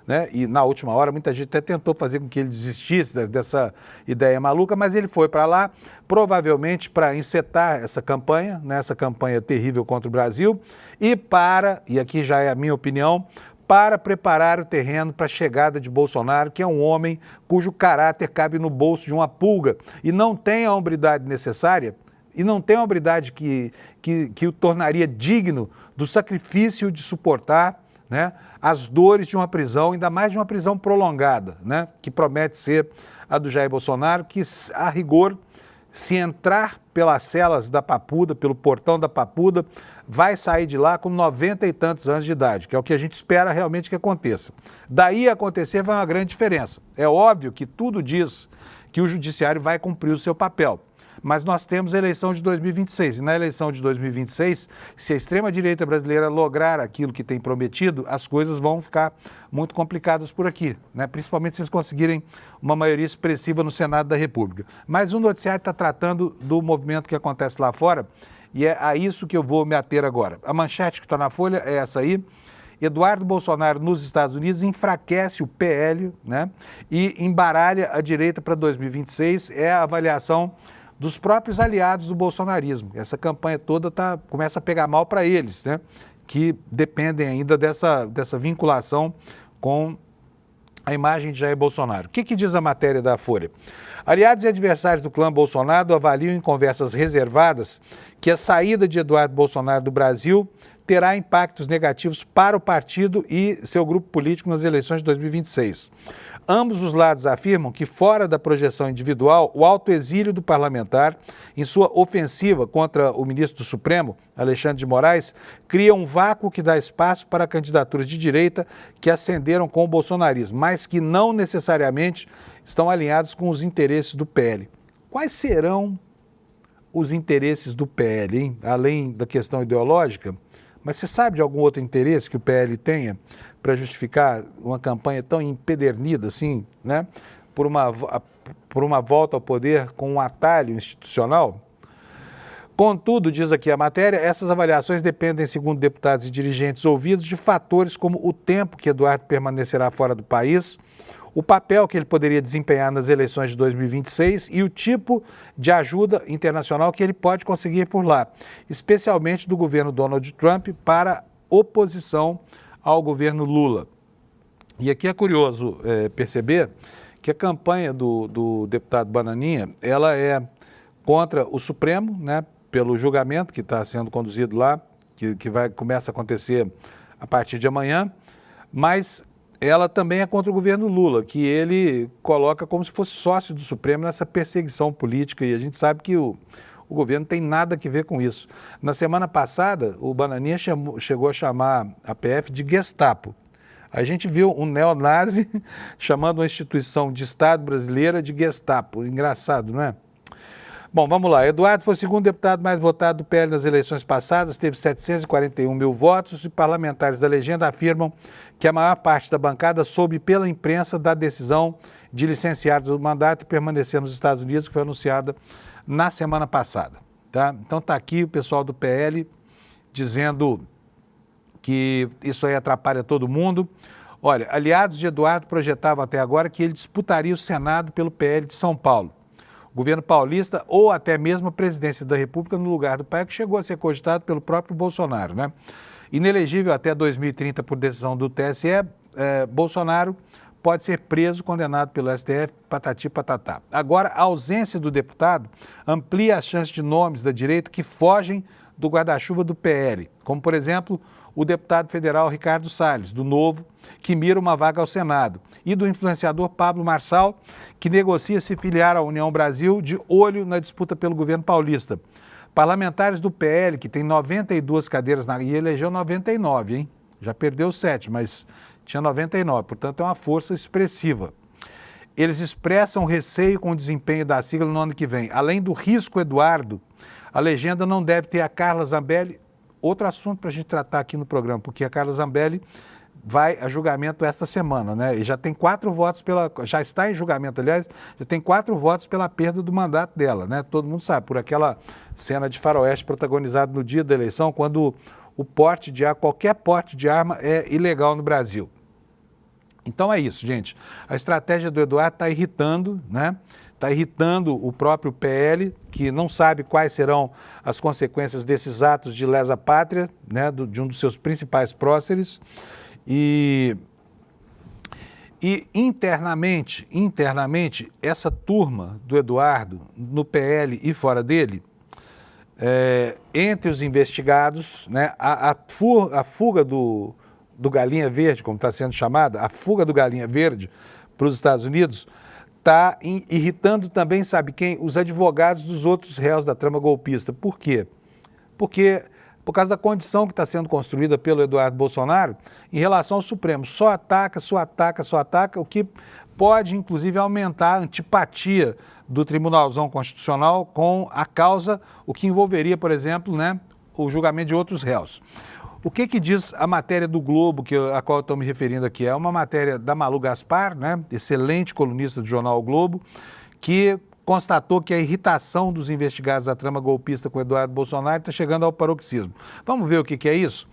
né? E na última hora muita gente até tentou fazer com que ele desistisse dessa ideia maluca, mas ele foi para lá, provavelmente para encetar essa campanha, né? Essa campanha terrível contra o Brasil, e aqui já é a minha opinião, para preparar o terreno para a chegada de Bolsonaro, que é um homem cujo caráter cabe no bolso de uma pulga e não tem a hombridade necessária, e não tem a hombridade que o tornaria digno do sacrifício de suportar, né, as dores de uma prisão, ainda mais de uma prisão prolongada, né, que promete ser a do Jair Bolsonaro, que, a rigor, se entrar pelas celas da Papuda, pelo portão da Papuda, vai sair de lá com 90 e tantos anos de idade, que é o que a gente espera realmente que aconteça. Daí a acontecer vai uma grande diferença. É óbvio que tudo diz que o judiciário vai cumprir o seu papel. Mas nós temos a eleição de 2026, e na eleição de 2026, se a extrema-direita brasileira lograr aquilo que tem prometido, as coisas vão ficar muito complicadas por aqui, né? Principalmente se eles conseguirem uma maioria expressiva no Senado da República. Mas o noticiário está tratando do movimento que acontece lá fora, e é a isso que eu vou me ater agora. A manchete que está na Folha é essa aí: Eduardo Bolsonaro nos Estados Unidos enfraquece o PL, né? E embaralha a direita para 2026, é a avaliação dos próprios aliados do bolsonarismo. Essa campanha toda começa a pegar mal para eles, né? Que dependem ainda dessa vinculação com a imagem de Jair Bolsonaro. O que diz a matéria da Folha? Aliados e adversários do clã Bolsonaro avaliam em conversas reservadas que a saída de Eduardo Bolsonaro do Brasil terá impactos negativos para o partido e seu grupo político nas eleições de 2026. Ambos os lados afirmam que, fora da projeção individual, o autoexílio do parlamentar, em sua ofensiva contra o ministro do Supremo, Alexandre de Moraes, cria um vácuo que dá espaço para candidaturas de direita que ascenderam com o bolsonarismo, mas que não necessariamente estão alinhados com os interesses do PL. Quais serão os interesses do PL, hein? Além da questão ideológica? Mas você sabe de algum outro interesse que o PL tenha para justificar uma campanha tão empedernida assim, né? Por uma volta ao poder com um atalho institucional? Contudo, diz aqui a matéria, essas avaliações dependem, segundo deputados e dirigentes ouvidos, de fatores como o tempo que Eduardo permanecerá fora do país, o papel que ele poderia desempenhar nas eleições de 2026 e o tipo de ajuda internacional que ele pode conseguir por lá, especialmente do governo Donald Trump para oposição ao governo Lula. E aqui é curioso perceber que a campanha do deputado Bananinha, ela é contra o Supremo, né, pelo julgamento que está sendo conduzido lá, que começa a acontecer a partir de amanhã, mas ela também é contra o governo Lula, que ele coloca como se fosse sócio do Supremo nessa perseguição política, e a gente sabe que o governo tem nada a ver com isso. Na semana passada, o Bananinha chegou a chamar a PF de Gestapo. A gente viu um neonazi chamando uma instituição de Estado brasileira de Gestapo. Engraçado, não é? Bom, vamos lá. Eduardo foi o segundo deputado mais votado do PL nas eleições passadas, teve 741 mil votos, e parlamentares da legenda afirmam que a maior parte da bancada soube pela imprensa da decisão de licenciar do mandato e permanecer nos Estados Unidos, que foi anunciada na semana passada. Tá? Então está aqui o pessoal do PL dizendo que isso aí atrapalha todo mundo. Olha, aliados de Eduardo projetavam até agora que ele disputaria o Senado pelo PL de São Paulo, o governo paulista ou até mesmo a presidência da República no lugar do pai, que chegou a ser cogitado pelo próprio Bolsonaro, né? Inelegível até 2030 por decisão do TSE, Bolsonaro pode ser preso, condenado pelo STF, patati patatá. Agora, a ausência do deputado amplia as chances de nomes da direita que fogem do guarda-chuva do PL, como, por exemplo, o deputado federal Ricardo Salles, do Novo, que mira uma vaga ao Senado, e do influenciador Pablo Marçal, que negocia se filiar à União Brasil de olho na disputa pelo governo paulista. Parlamentares do PL, que tem 92 cadeiras, e elegeu 99, hein? Já perdeu 7, mas tinha 99, portanto é uma força expressiva. Eles expressam receio com o desempenho da sigla no ano que vem. Além do risco Eduardo, a legenda não deve ter a Carla Zambelli outro assunto para a gente tratar aqui no programa, porque a Carla Zambelli vai a julgamento esta semana, né? E já tem 4 votos já está em julgamento, aliás, já tem 4 votos pela perda do mandato dela, né? Todo mundo sabe, por aquela cena de faroeste protagonizada no dia da eleição, quando o porte de arma, qualquer porte de arma é ilegal no Brasil. Então é isso, gente. A estratégia do Eduardo está irritando, né? Está irritando o próprio PL, que não sabe quais serão as consequências desses atos de lesa pátria, né? De um dos seus principais próceres. E internamente, essa turma do Eduardo, no PL e fora dele, entre os investigados, né, a fuga do Galinha Verde, como está sendo chamada, a fuga do Galinha Verde para os Estados Unidos, está irritando também, sabe quem? Os advogados dos outros réus da trama golpista. Por quê? Porque por causa da condição que está sendo construída pelo Eduardo Bolsonaro em relação ao Supremo. Só ataca, o que pode, inclusive, aumentar a antipatia do Tribunalzão Constitucional com a causa, o que envolveria, por exemplo, né, o julgamento de outros réus. O que diz a matéria do Globo, a qual eu estou me referindo aqui? É uma matéria da Malu Gaspar, né, excelente colunista do jornal o Globo, que constatou que a irritação dos investigados da trama golpista com Eduardo Bolsonaro está chegando ao paroxismo. Vamos ver o que é isso?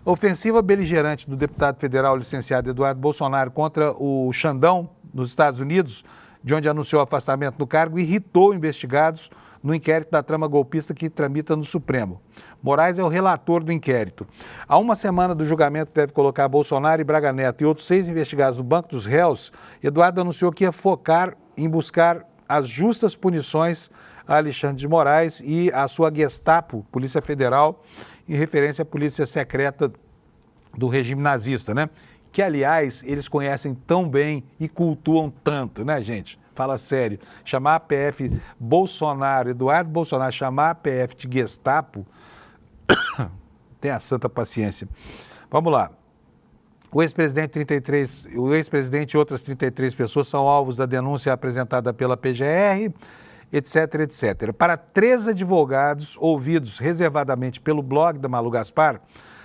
A ofensiva beligerante do deputado federal licenciado Eduardo Bolsonaro contra o Xandão, nos Estados Unidos, de onde anunciou o afastamento do cargo, irritou investigados no inquérito da trama golpista que tramita no Supremo. Moraes é o relator do inquérito. Há uma semana do julgamento que deve colocar Bolsonaro e Braga Neto e outros 6 investigados no banco dos réus, Eduardo anunciou que ia focar em buscar as justas punições a Alexandre de Moraes e a sua Gestapo, Polícia Federal, em referência à polícia secreta do regime nazista, né? Que, aliás, eles conhecem tão bem e cultuam tanto, né, gente? Fala sério. Chamar a PF Bolsonaro, Eduardo Bolsonaro, chamar a PF de Gestapo, tenha santa paciência. Vamos lá. O ex-presidente e outras 33 pessoas são alvos da denúncia apresentada pela PGR, etc, etc. Para 3 advogados ouvidos reservadamente pelo blog da Malu Gaspar,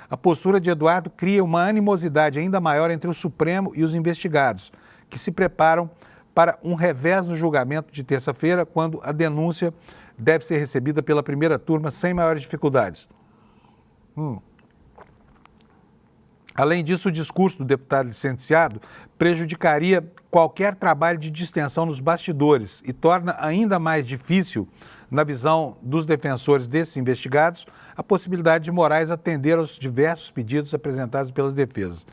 a postura de Eduardo cria uma animosidade ainda maior entre o Supremo e os investigados, que se preparam para um revés no julgamento de terça-feira, quando a denúncia deve ser recebida pela primeira turma sem maiores dificuldades. Além disso, o discurso do deputado licenciado prejudicaria qualquer trabalho de distensão nos bastidores e torna ainda mais difícil, na visão dos defensores desses investigados, a possibilidade de Moraes atender aos diversos pedidos apresentados pelas defesas.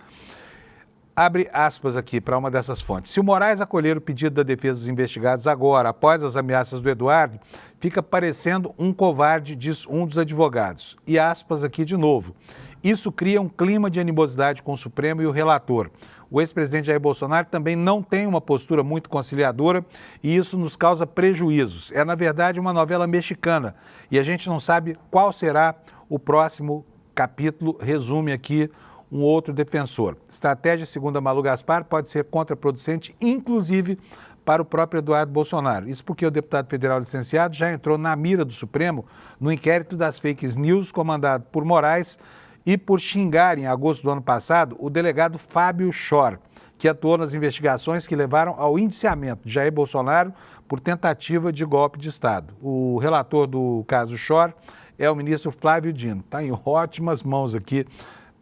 Abre aspas aqui para uma dessas fontes. Se o Moraes acolher o pedido da defesa dos investigados agora, após as ameaças do Eduardo, fica parecendo um covarde, diz um dos advogados. E aspas aqui de novo. Isso cria um clima de animosidade com o Supremo e o relator. O ex-presidente Jair Bolsonaro também não tem uma postura muito conciliadora e isso nos causa prejuízos. É, na verdade, uma novela mexicana e a gente não sabe qual será o próximo capítulo, resume aqui um outro defensor. Estratégia, segundo a Malu Gaspar, pode ser contraproducente, inclusive para o próprio Eduardo Bolsonaro. Isso porque o deputado federal licenciado já entrou na mira do Supremo no inquérito das fake news comandado por Moraes e por xingar, em agosto do ano passado, o delegado Fábio Schor, que atuou nas investigações que levaram ao indiciamento de Jair Bolsonaro por tentativa de golpe de Estado. O relator do caso Schor é o ministro Flávio Dino. Está em ótimas mãos aqui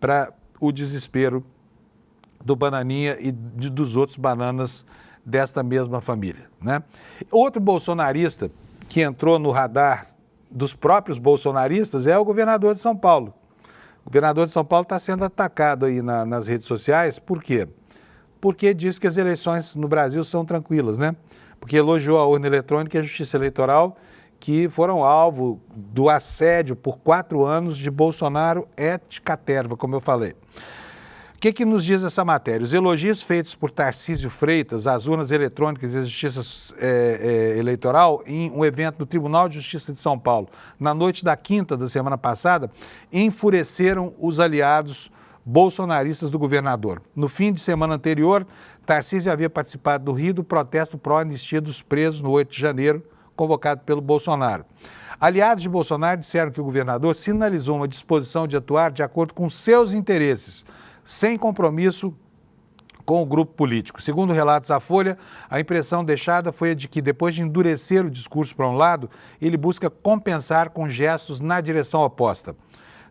para o desespero do Bananinha e dos outros bananas desta mesma família, né? Outro bolsonarista que entrou no radar dos próprios bolsonaristas é o governador de São Paulo. O governador de São Paulo está sendo atacado aí nas redes sociais. Por quê? Porque diz que as eleições no Brasil são tranquilas, né? Porque elogiou a urna eletrônica e a justiça eleitoral, que foram alvo do assédio por 4 anos de Bolsonaro et caterva, como eu falei. O que nos diz essa matéria? Os elogios feitos por Tarcísio Freitas às urnas eletrônicas e à justiça eleitoral em um evento no Tribunal de Justiça de São Paulo, na noite da quinta da semana passada, enfureceram os aliados bolsonaristas do governador. No fim de semana anterior, Tarcísio havia participado do Rio do protesto pró-anistia dos presos no 8 de janeiro, convocado pelo Bolsonaro. Aliados de Bolsonaro disseram que o governador sinalizou uma disposição de atuar de acordo com seus interesses, sem compromisso com o grupo político. Segundo relatos à Folha, a impressão deixada foi a de que, depois de endurecer o discurso para um lado, ele busca compensar com gestos na direção oposta.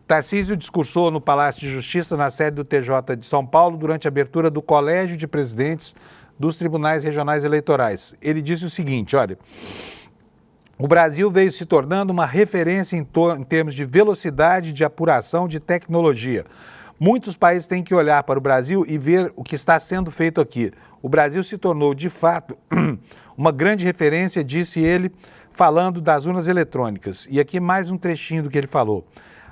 Tarcísio discursou no Palácio de Justiça, na sede do TJ de São Paulo, durante a abertura do Colégio de Presidentes dos Tribunais Regionais Eleitorais. Ele disse o seguinte, olha, o Brasil veio se tornando uma referência em termos de velocidade de apuração de tecnologia. Muitos países têm que olhar para o Brasil e ver o que está sendo feito aqui. O Brasil se tornou, de fato, uma grande referência, disse ele, falando das urnas eletrônicas. E aqui mais um trechinho do que ele falou.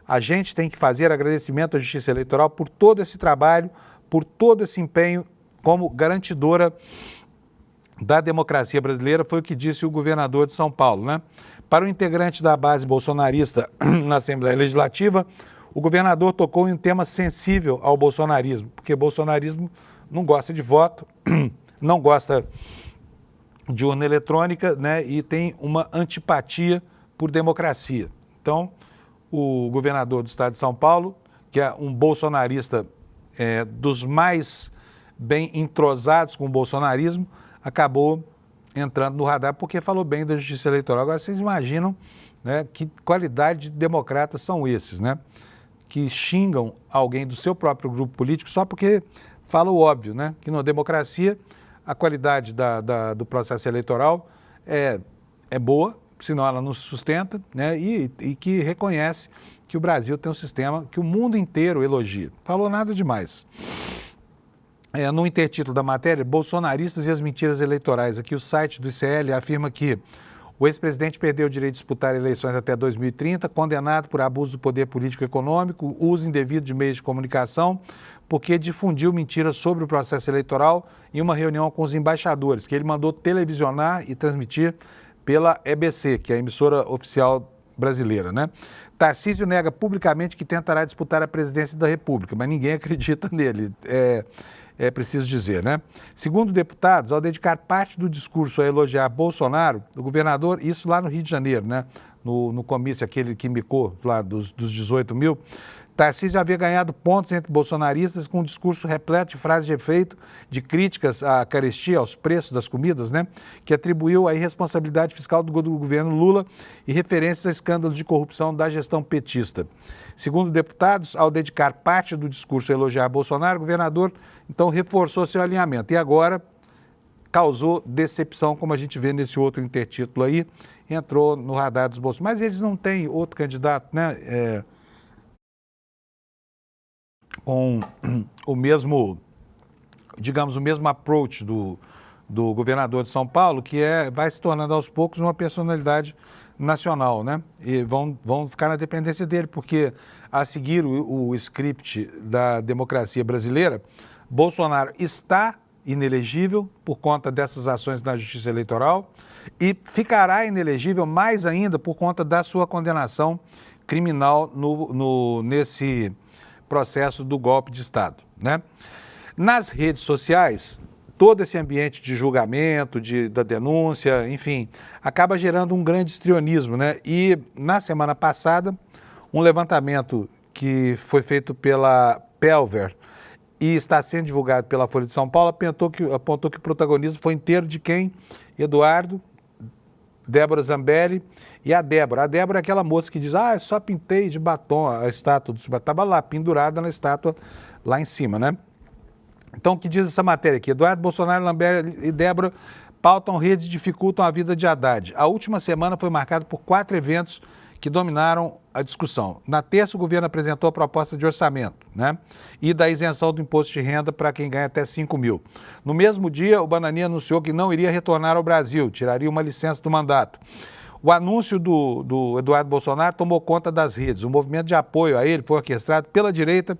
A gente tem que fazer agradecimento à Justiça Eleitoral por todo esse trabalho, por todo esse empenho como garantidora da democracia brasileira, foi o que disse o governador de São Paulo, né? Para o integrante da base bolsonarista na Assembleia Legislativa, o governador tocou em um tema sensível ao bolsonarismo, porque o bolsonarismo não gosta de voto, não gosta de urna eletrônica, né? E tem uma antipatia por democracia. Então, o governador do estado de São Paulo, que é um bolsonarista dos mais bem entrosados com o bolsonarismo, acabou entrando no radar porque falou bem da Justiça Eleitoral. Agora, vocês imaginam, né, que qualidade de democratas são esses, né? Que xingam alguém do seu próprio grupo político só porque fala o óbvio, né? Que na democracia a qualidade do processo eleitoral é boa, senão ela não se sustenta, né? E que reconhece que o Brasil tem um sistema que o mundo inteiro elogia. Falou nada demais. No intertítulo da matéria, Bolsonaristas e as mentiras eleitorais. Aqui o site do ICL afirma que o ex-presidente perdeu o direito de disputar eleições até 2030, condenado por abuso do poder político e econômico, uso indevido de meios de comunicação, porque difundiu mentiras sobre o processo eleitoral em uma reunião com os embaixadores, que ele mandou televisionar e transmitir pela EBC, que é a emissora oficial brasileira, né? Tarcísio nega publicamente que tentará disputar a presidência da República, mas ninguém acredita nele, é preciso dizer, né? Segundo deputados, ao dedicar parte do discurso a elogiar Bolsonaro, o governador, isso lá no Rio de Janeiro, né? No comício, aquele que micou lá dos 18 mil, Tarcísio havia ganhado pontos entre bolsonaristas com um discurso repleto de frases de efeito, de críticas à carestia, aos preços das comidas, né? Que atribuiu a irresponsabilidade fiscal do governo Lula e referências a escândalos de corrupção da gestão petista. Segundo deputados, ao dedicar parte do discurso a elogiar Bolsonaro, o governador, então, reforçou seu alinhamento. E agora causou decepção, como a gente vê nesse outro intertítulo aí, entrou no radar dos bolsos. Mas eles não têm outro candidato, né? Com o mesmo, digamos, o mesmo approach do governador de São Paulo, que vai se tornando aos poucos uma personalidade nacional, né? E vão ficar na dependência dele, porque a seguir o script da democracia brasileira, Bolsonaro está inelegível por conta dessas ações na Justiça Eleitoral e ficará inelegível mais ainda por conta da sua condenação criminal nesse processo do golpe de Estado, né? Nas redes sociais, todo esse ambiente de julgamento, da denúncia, enfim, acaba gerando um grande histrionismo, né? E na semana passada, um levantamento que foi feito pela Pelver e está sendo divulgado pela Folha de São Paulo apontou que o protagonismo foi inteiro de quem? Eduardo, Débora Zambelli e a Débora. A Débora é aquela moça que diz, eu só pintei de batom a estátua do Subatom. Estava lá, pendurada na estátua lá em cima, né? Então, o que diz essa matéria aqui? Eduardo Bolsonaro, Zambelli e Débora pautam redes e dificultam a vida de Haddad. A última semana foi marcada por 4 eventos que dominaram a discussão. Na terça, o governo apresentou a proposta de orçamento, né? E da isenção do imposto de renda para quem ganha até 5 mil. No mesmo dia, o Bananinha anunciou que não iria retornar ao Brasil, tiraria uma licença do mandato. O anúncio do Eduardo Bolsonaro tomou conta das redes. O movimento de apoio a ele foi orquestrado pela direita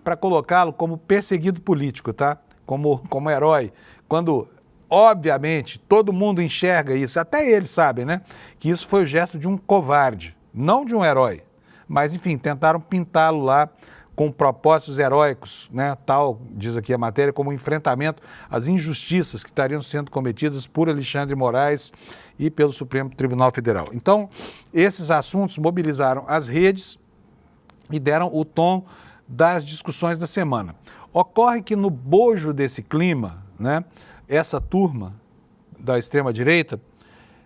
para colocá-lo como perseguido político, tá? Como herói. Quando, obviamente, todo mundo enxerga isso, até eles sabem, né? Que isso foi o gesto de um covarde, não de um herói. Mas, enfim, tentaram pintá-lo lá com propósitos heróicos, né? Tal, diz aqui a matéria, como enfrentamento às injustiças que estariam sendo cometidas por Alexandre Moraes e pelo Supremo Tribunal Federal. Então, esses assuntos mobilizaram as redes e deram o tom das discussões da semana. Ocorre que no bojo desse clima, né, essa turma da extrema-direita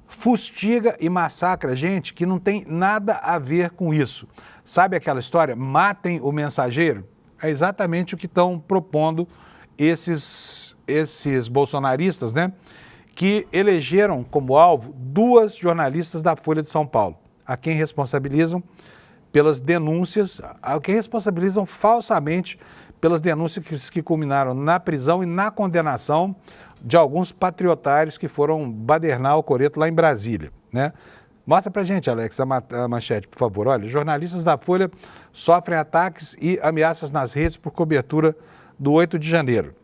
fustiga e massacra gente que não tem nada a ver com isso. Sabe aquela história, matem o mensageiro? É exatamente o que estão propondo esses bolsonaristas, né, que elegeram como alvo 2 jornalistas da Folha de São Paulo, a quem responsabilizam pelas denúncias, a quem responsabilizam falsamente pelas denúncias que culminaram na prisão e na condenação de alguns patriotários que foram badernar o coreto lá em Brasília, né? Mostra pra gente, Alex, a manchete, por favor. Olha, jornalistas da Folha sofrem ataques e ameaças nas redes por cobertura do 8 de janeiro.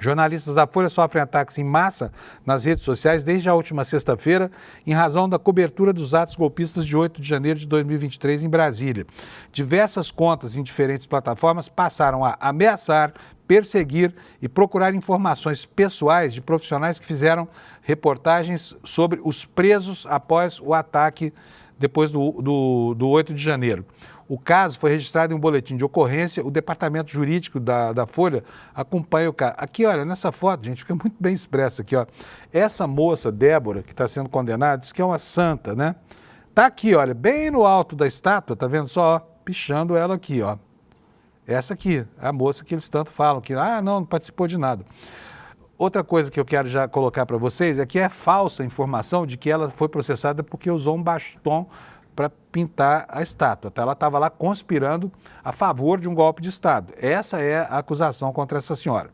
Jornalistas da Folha sofrem ataques em massa nas redes sociais desde a última sexta-feira, em razão da cobertura dos atos golpistas de 8 de janeiro de 2023 em Brasília. Diversas contas em diferentes plataformas passaram a ameaçar, perseguir e procurar informações pessoais de profissionais que fizeram reportagens sobre os presos após o ataque depois do 8 de janeiro. O caso foi registrado em um boletim de ocorrência, o departamento jurídico da Folha acompanha o caso. Aqui, olha, nessa foto, gente, fica muito bem expressa aqui, ó. Essa moça, Débora, que está sendo condenada, diz que é uma santa, né? Tá aqui, olha, bem no alto da estátua, tá vendo só, ó, pichando ela aqui, ó. Essa aqui, a moça que eles tanto falam, que, não participou de nada. Outra coisa que eu quero já colocar para vocês é que é falsa a informação de que ela foi processada porque usou um bastão para pintar a estátua. Ela estava lá conspirando a favor de um golpe de Estado. Essa é a acusação contra essa senhora.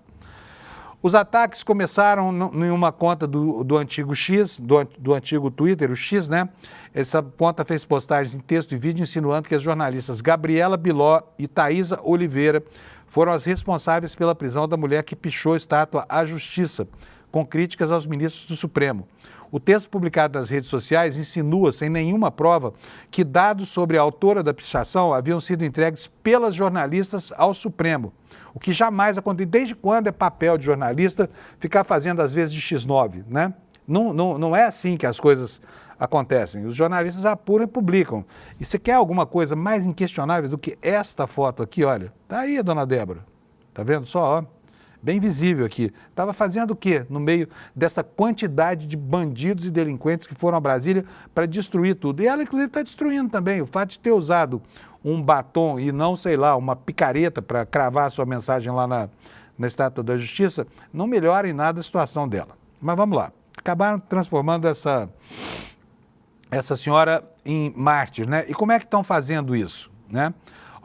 Os ataques começaram em uma conta do antigo X, do antigo Twitter, o X, né? Essa conta fez postagens em texto e vídeo insinuando que as jornalistas Gabriela Biló e Thaisa Oliveira foram as responsáveis pela prisão da mulher que pichou a estátua à Justiça, com críticas aos ministros do Supremo. O texto publicado nas redes sociais insinua, sem nenhuma prova, que dados sobre a autora da pichação haviam sido entregues pelas jornalistas ao Supremo, o que jamais aconteceu. Desde quando é papel de jornalista ficar fazendo, às vezes, de X9, né? Não é assim que as coisas acontecem. Os jornalistas apuram e publicam. E você quer alguma coisa mais inquestionável do que esta foto aqui, olha? Tá aí a dona Débora. Tá vendo só, ó? Bem visível aqui. Estava fazendo o quê no meio dessa quantidade de bandidos e delinquentes que foram a Brasília para destruir tudo? E ela, inclusive, está destruindo também. O fato de ter usado um batom e não, sei lá, uma picareta para cravar a sua mensagem lá na Estátua da Justiça, não melhora em nada a situação dela. Mas vamos lá. Acabaram transformando essa senhora em mártir, né? E como é que estão fazendo isso, né?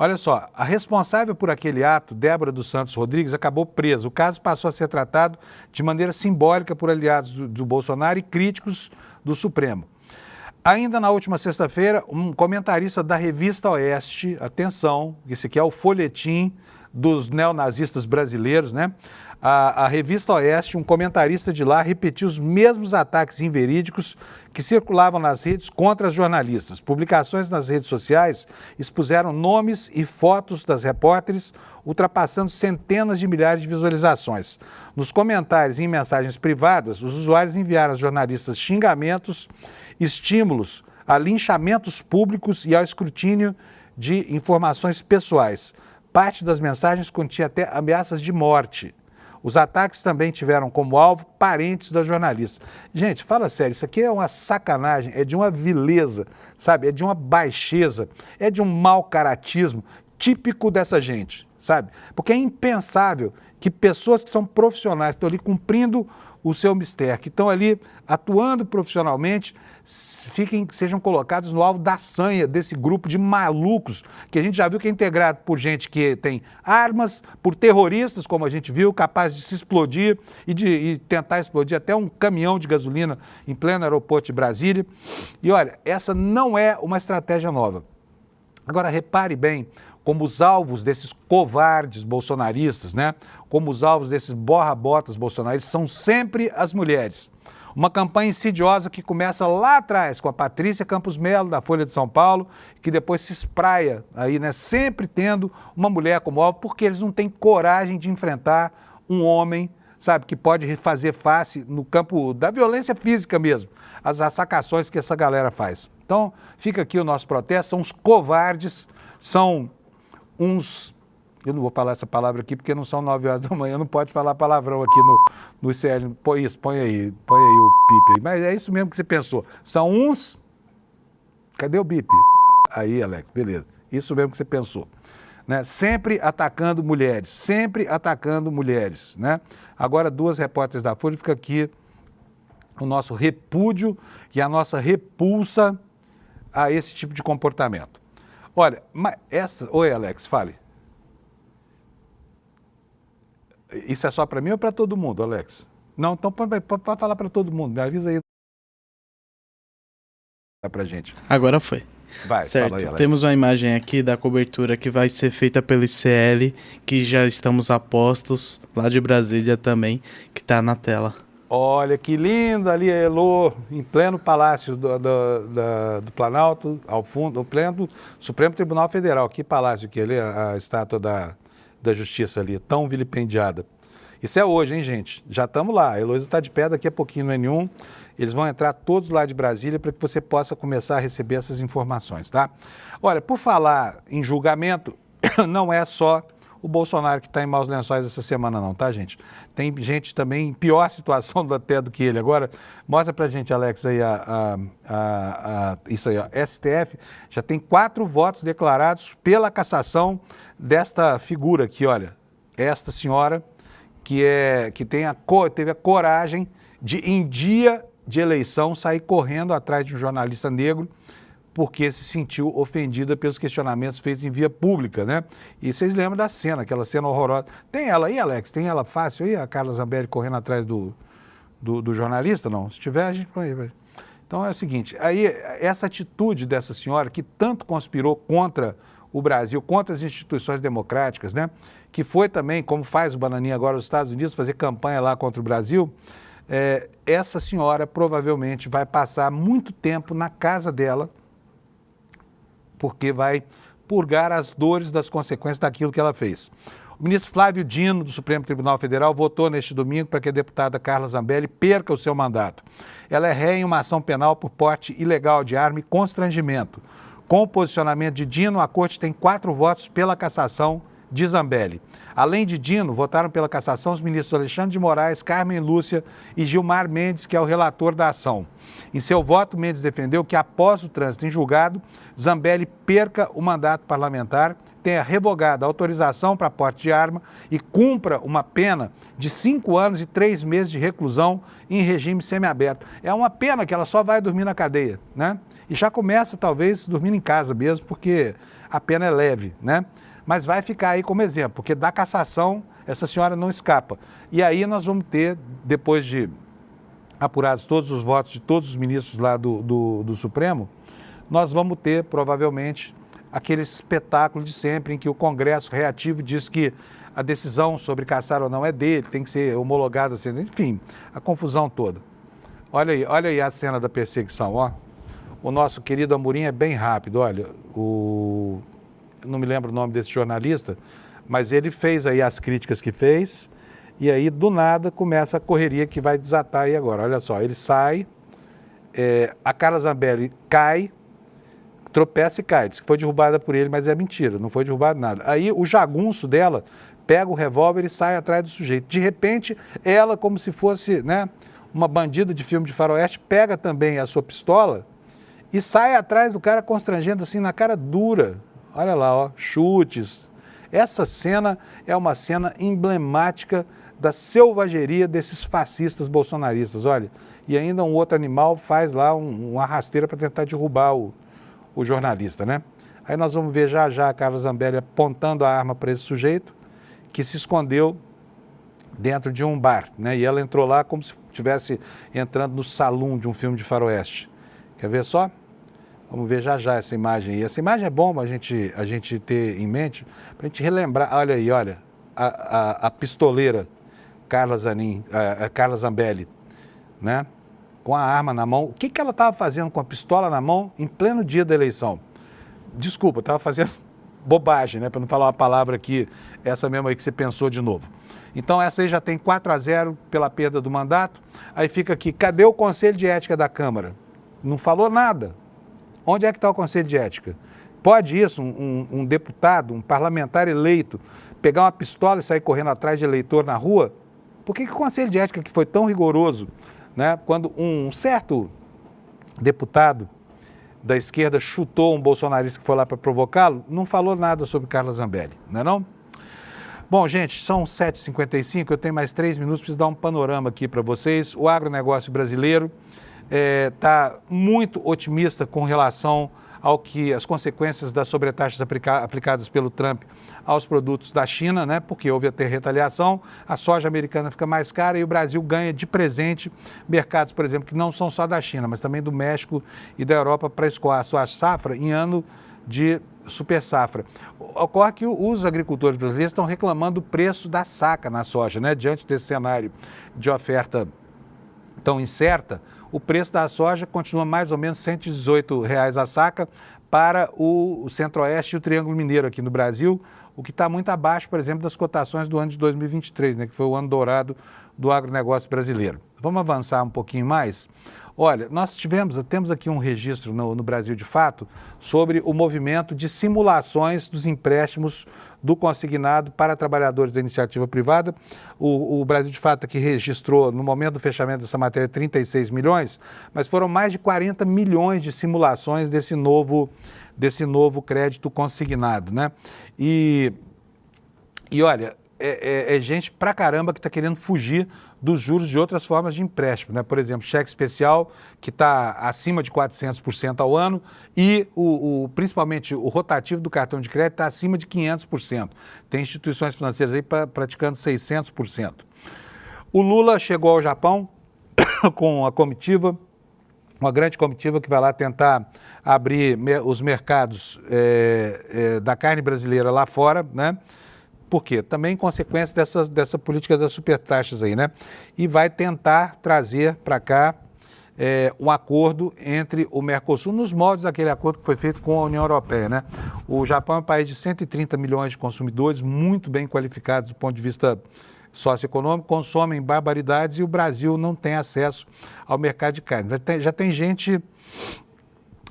Olha só, a responsável por aquele ato, Débora dos Santos Rodrigues, acabou presa. O caso passou a ser tratado de maneira simbólica por aliados do Bolsonaro e críticos do Supremo. Ainda na última sexta-feira, um comentarista da Revista Oeste, atenção, esse aqui é o folhetim dos neonazistas brasileiros, né? A Revista Oeste, um comentarista de lá, repetiu os mesmos ataques inverídicos que circulavam nas redes contra as jornalistas. Publicações nas redes sociais expuseram nomes e fotos das repórteres, ultrapassando centenas de milhares de visualizações. Nos comentários e em mensagens privadas, os usuários enviaram às jornalistas xingamentos, estímulos a linchamentos públicos e ao escrutínio de informações pessoais. Parte das mensagens continha até ameaças de morte. Os ataques também tiveram como alvo parentes da jornalista. Gente, fala sério, isso aqui é uma sacanagem, é de uma vileza, sabe? É de uma baixeza, é de um mau caratismo típico dessa gente, sabe? Porque é impensável que pessoas que são profissionais, que estão ali cumprindo o seu mistério, que estão ali atuando profissionalmente, sejam colocados no alvo da sanha desse grupo de malucos, que a gente já viu que é integrado por gente que tem armas, por terroristas, como a gente viu, capazes de se explodir e tentar explodir até um caminhão de gasolina em pleno aeroporto de Brasília. E olha, essa não é uma estratégia nova. Agora, repare bem como os alvos desses covardes bolsonaristas, né? Como os alvos desses borra-botas bolsonaristas são sempre as mulheres. Uma campanha insidiosa que começa lá atrás com a Patrícia Campos Melo, da Folha de São Paulo, que depois se espraia aí, né? Sempre tendo uma mulher como alvo, porque eles não têm coragem de enfrentar um homem, sabe, que pode fazer face no campo da violência física mesmo, as assacações que essa galera faz. Então, fica aqui o nosso protesto, são uns covardes, são uns... Eu não vou falar essa palavra aqui porque não são 9 horas da manhã, não pode falar palavrão aqui no ICL. Põe isso, põe aí o bip aí. Mas é isso mesmo que você pensou. São uns... Cadê o bip? Aí, Alex, beleza. Isso mesmo que você pensou. Né? Sempre atacando mulheres, né? Agora, 2 repórteres da Folha, fica aqui o nosso repúdio e a nossa repulsa a esse tipo de comportamento. Olha, mas essa... Oi, Alex, fale. Isso é só para mim ou para todo mundo, Alex? Não, então pode falar para todo mundo, me avisa aí. Pra gente. Agora foi. Vai, certo. Fala aí, Alex. Temos uma imagem aqui da cobertura que vai ser feita pelo ICL, que já estamos a postos, lá de Brasília também, que está na tela. Olha que linda ali a Elô, em pleno palácio do Planalto, ao fundo, no pleno Supremo Tribunal Federal. Que palácio que ali, a estátua da Justiça ali, tão vilipendiada. Isso é hoje, hein, gente? Já estamos lá. A Heloísa está de pé daqui a pouquinho no N1. Eles vão entrar todos lá de Brasília para que você possa começar a receber essas informações, tá? Olha, por falar em julgamento, não é só o Bolsonaro que está em maus lençóis essa semana não, tá, gente? Tem gente também em pior situação até do que ele. Agora, mostra pra gente, Alex, aí isso aí, ó. STF já tem 4 votos declarados pela cassação desta figura aqui, olha. Esta senhora que teve a coragem de, em dia de eleição, sair correndo atrás de um jornalista negro porque se sentiu ofendida pelos questionamentos feitos em via pública, né? E vocês lembram da cena, aquela cena horrorosa. Tem ela aí, Alex? Tem ela fácil aí, a Carla Zambelli correndo atrás do jornalista? Não. Se tiver, a gente põe aí. Então é o seguinte, aí essa atitude dessa senhora que tanto conspirou contra o Brasil, contra as instituições democráticas, né? Que foi também, como faz o Bananinha agora nos Estados Unidos, fazer campanha lá contra o Brasil, essa senhora provavelmente vai passar muito tempo na casa dela, porque vai purgar as dores das consequências daquilo que ela fez. O ministro Flávio Dino, do Supremo Tribunal Federal, votou neste domingo para que a deputada Carla Zambelli perca o seu mandato. Ela é ré em uma ação penal por porte ilegal de arma e constrangimento. Com o posicionamento de Dino, a corte tem 4 votos pela cassação de Zambelli. Além de Dino, votaram pela cassação os ministros Alexandre de Moraes, Carmen Lúcia e Gilmar Mendes, que é o relator da ação. Em seu voto, Mendes defendeu que, após o trânsito em julgado, Zambelli perca o mandato parlamentar, tenha revogado a autorização para porte de arma e cumpra uma pena de 5 anos e 3 meses de reclusão em regime semiaberto. É uma pena que ela só vai dormir na cadeia, né? E já começa, talvez, dormindo em casa mesmo, porque a pena é leve, né? Mas vai ficar aí como exemplo, porque da cassação essa senhora não escapa. E aí nós vamos ter, depois de apurados todos os votos de todos os ministros lá do Supremo, nós vamos ter, provavelmente, aquele espetáculo de sempre em que o Congresso reativo diz que a decisão sobre caçar ou não é dele, tem que ser homologada, enfim, a confusão toda. Olha aí a cena da perseguição, ó. O nosso querido Amorim é bem rápido, olha, eu não me lembro o nome desse jornalista, mas ele fez aí as críticas que fez, e aí do nada começa a correria que vai desatar aí agora. Olha só, ele sai, a Carla Zambelli cai, tropeça e cai, diz que foi derrubada por ele, mas é mentira, não foi derrubado nada. Aí o jagunço dela pega o revólver e sai atrás do sujeito. De repente, ela, como se fosse, né, uma bandida de filme de faroeste, pega também a sua pistola e sai atrás do cara constrangendo assim na cara dura. Olha lá, ó, chutes. Essa cena é uma cena emblemática da selvageria desses fascistas bolsonaristas, olha. E ainda um outro animal faz lá uma rasteira para tentar derrubar o jornalista, né? Aí nós vamos ver já a Carla Zambelli apontando a arma para esse sujeito que se escondeu dentro de um bar, né? E ela entrou lá como se estivesse entrando no salão de um filme de faroeste. Quer ver só? Vamos ver já essa imagem aí. Essa imagem é bom a gente ter em mente, para a gente relembrar. Olha aí, olha, a pistoleira Carla Zambelli, né? com a arma na mão. O que ela estava fazendo com a pistola na mão em pleno dia da eleição? Desculpa, estava fazendo bobagem, né? Para não falar uma palavra aqui, essa mesma aí que você pensou de novo. Então essa aí já tem 4-0 pela perda do mandato. Aí fica aqui, cadê o Conselho de Ética da Câmara? Não falou nada. Onde é que está o Conselho de Ética? Pode isso, um deputado, um parlamentar eleito, pegar uma pistola e sair correndo atrás de eleitor na rua? Por que o Conselho de Ética, que foi tão rigoroso, né, quando um certo deputado da esquerda chutou um bolsonarista que foi lá para provocá-lo, não falou nada sobre Carla Zambelli, não é não? Bom, gente, são 7h55, eu tenho mais 3 minutos, preciso dar um panorama aqui para vocês. O agronegócio brasileiro está muito otimista com relação ao que as consequências das sobretaxas aplicadas pelo Trump aos produtos da China, né? Porque houve até retaliação, a soja americana fica mais cara e o Brasil ganha de presente mercados, por exemplo, que não são só da China, mas também do México e da Europa para escoar a sua safra em ano de super safra. Ocorre que os agricultores brasileiros estão reclamando do preço da saca na soja, né? Diante desse cenário de oferta tão incerta, o preço da soja continua mais ou menos R$ 118 a saca para o Centro-Oeste e o Triângulo Mineiro aqui no Brasil, o que está muito abaixo, por exemplo, das cotações do ano de 2023, né, que foi o ano dourado do agronegócio brasileiro. Vamos avançar um pouquinho mais? Olha, nós temos aqui um registro no Brasil de Fato sobre o movimento de simulações dos empréstimos do consignado para trabalhadores da iniciativa privada. O Brasil de Fato aqui registrou, no momento do fechamento dessa matéria, 36 milhões, mas foram mais de 40 milhões de simulações desse novo crédito consignado, né? E olha, é gente pra caramba que está querendo fugir dos juros de outras formas de empréstimo, né? Por exemplo, cheque especial, que está acima de 400% ao ano, e principalmente o rotativo do cartão de crédito está acima de 500%. Tem instituições financeiras aí praticando 600%. O Lula chegou ao Japão com a comitiva, uma grande comitiva que vai lá tentar abrir os mercados da carne brasileira lá fora, né? Por quê? Também consequência dessa política das supertaxas aí, né? E vai tentar trazer para cá um acordo entre o Mercosul, nos moldes daquele acordo que foi feito com a União Europeia, né? O Japão é um país de 130 milhões de consumidores, muito bem qualificados do ponto de vista socioeconômico, consomem barbaridades e o Brasil não tem acesso ao mercado de carne. Já tem gente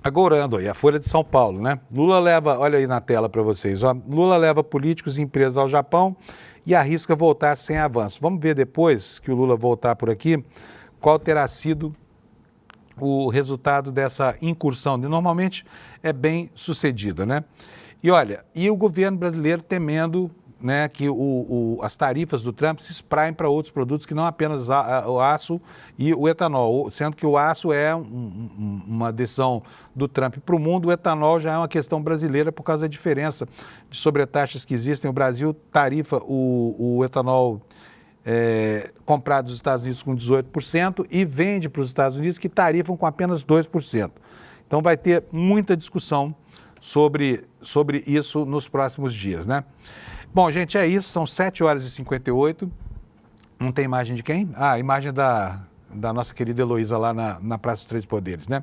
agorando aí, a Folha de São Paulo, né? Lula leva, olha aí na tela para vocês, ó, Lula leva políticos e empresas ao Japão e arrisca voltar sem avanço. Vamos ver depois que o Lula voltar por aqui, qual terá sido o resultado dessa incursão. Normalmente é bem sucedida, né? E olha, e o governo brasileiro temendo, né, que as tarifas do Trump se espraiem para outros produtos que não apenas o aço e o etanol, sendo que o aço é uma decisão do Trump para o mundo, o etanol já é uma questão brasileira por causa da diferença de sobretaxas que existem. O Brasil tarifa o etanol comprado dos Estados Unidos com 18% e vende para os Estados Unidos que tarifam com apenas 2%. Então vai ter muita discussão sobre isso nos próximos dias, né? Bom, gente, é isso, são 7h58, não tem imagem de quem? Ah, a imagem da nossa querida Heloísa lá na Praça dos Três Poderes, né?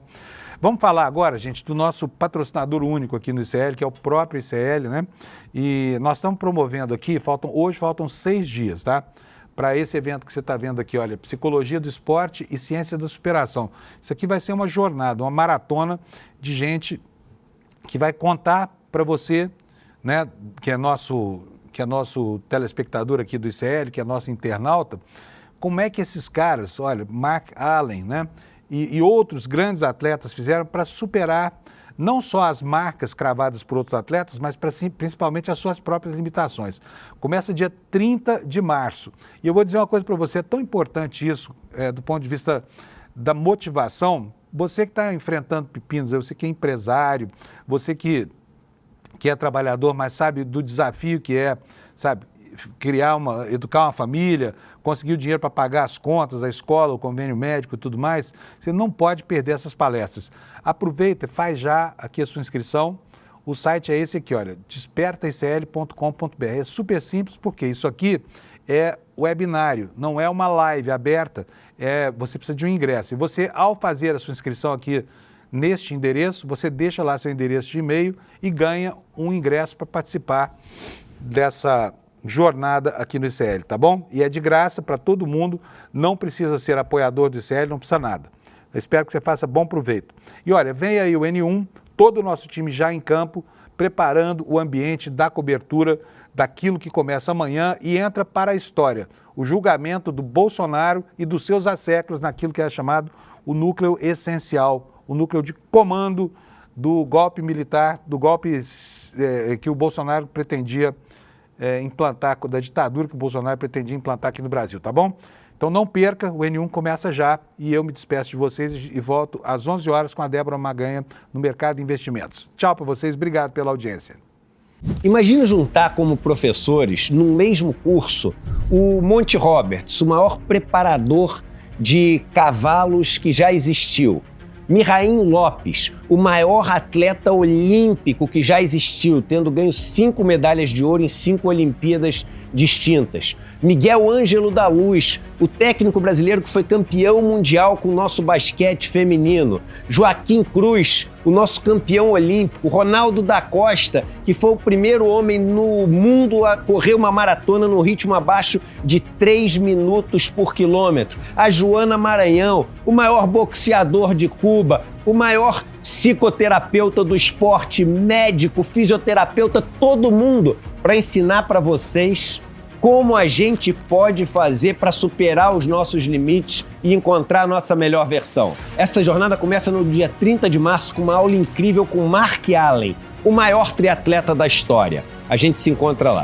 Vamos falar agora, gente, do nosso patrocinador único aqui no ICL, que é o próprio ICL, né? E nós estamos promovendo aqui, hoje faltam 6 dias, tá? Para esse evento que você está vendo aqui, olha, Psicologia do Esporte e Ciência da Superação. Isso aqui vai ser uma jornada, uma maratona de gente que vai contar para você, né, que é nosso telespectador aqui do ICL, que é nosso internauta, como é que esses caras, olha, Mark Allen, né, e outros grandes atletas fizeram para superar não só as marcas cravadas por outros atletas, mas principalmente as suas próprias limitações. Começa dia 30 de março. E eu vou dizer uma coisa para você, é tão importante isso, do ponto de vista da motivação. Você que está enfrentando pepinos, você que é empresário, você que é trabalhador, mas sabe do desafio que é, sabe, educar uma família, conseguir o dinheiro para pagar as contas, a escola, o convênio médico e tudo mais, você não pode perder essas palestras. Aproveita, faz já aqui a sua inscrição. O site é esse aqui, olha, despertaicl.com.br. É super simples, porque isso aqui é webinário, não é uma live aberta, você precisa de um ingresso. E você, ao fazer a sua inscrição aqui neste endereço, você deixa lá seu endereço de e-mail e ganha um ingresso para participar dessa jornada aqui no ICL, tá bom? E é de graça para todo mundo, não precisa ser apoiador do ICL, não precisa nada. Eu espero que você faça bom proveito. E olha, vem aí o N1, todo o nosso time já em campo, preparando o ambiente da cobertura daquilo que começa amanhã e entra para a história. O julgamento do Bolsonaro e dos seus asseclas naquilo que é chamado o núcleo essencial, o núcleo de comando do golpe militar, do golpe que o Bolsonaro pretendia implantar, da ditadura que o Bolsonaro pretendia implantar aqui no Brasil, tá bom? Então não perca, o N1 começa já e eu me despeço de vocês e volto às 11 horas com a Débora Maganha no Mercado de Investimentos. Tchau para vocês, obrigado pela audiência. Imagina juntar como professores, no mesmo curso, o Monty Roberts, o maior preparador de cavalos que já existiu. Mirraim Lopes, o maior atleta olímpico que já existiu, tendo ganho 5 medalhas de ouro em 5 Olimpíadas distintas. Miguel Ângelo da Luz, o técnico brasileiro que foi campeão mundial com o nosso basquete feminino. Joaquim Cruz, o nosso campeão olímpico. Ronaldo da Costa, que foi o primeiro homem no mundo a correr uma maratona no ritmo abaixo de 3 minutos por quilômetro. A Joana Maranhão, o maior boxeador de Cuba, o maior psicoterapeuta do esporte, médico, fisioterapeuta, todo mundo, para ensinar para vocês como a gente pode fazer para superar os nossos limites e encontrar a nossa melhor versão. Essa jornada começa no dia 30 de março com uma aula incrível com Mark Allen, o maior triatleta da história. A gente se encontra lá.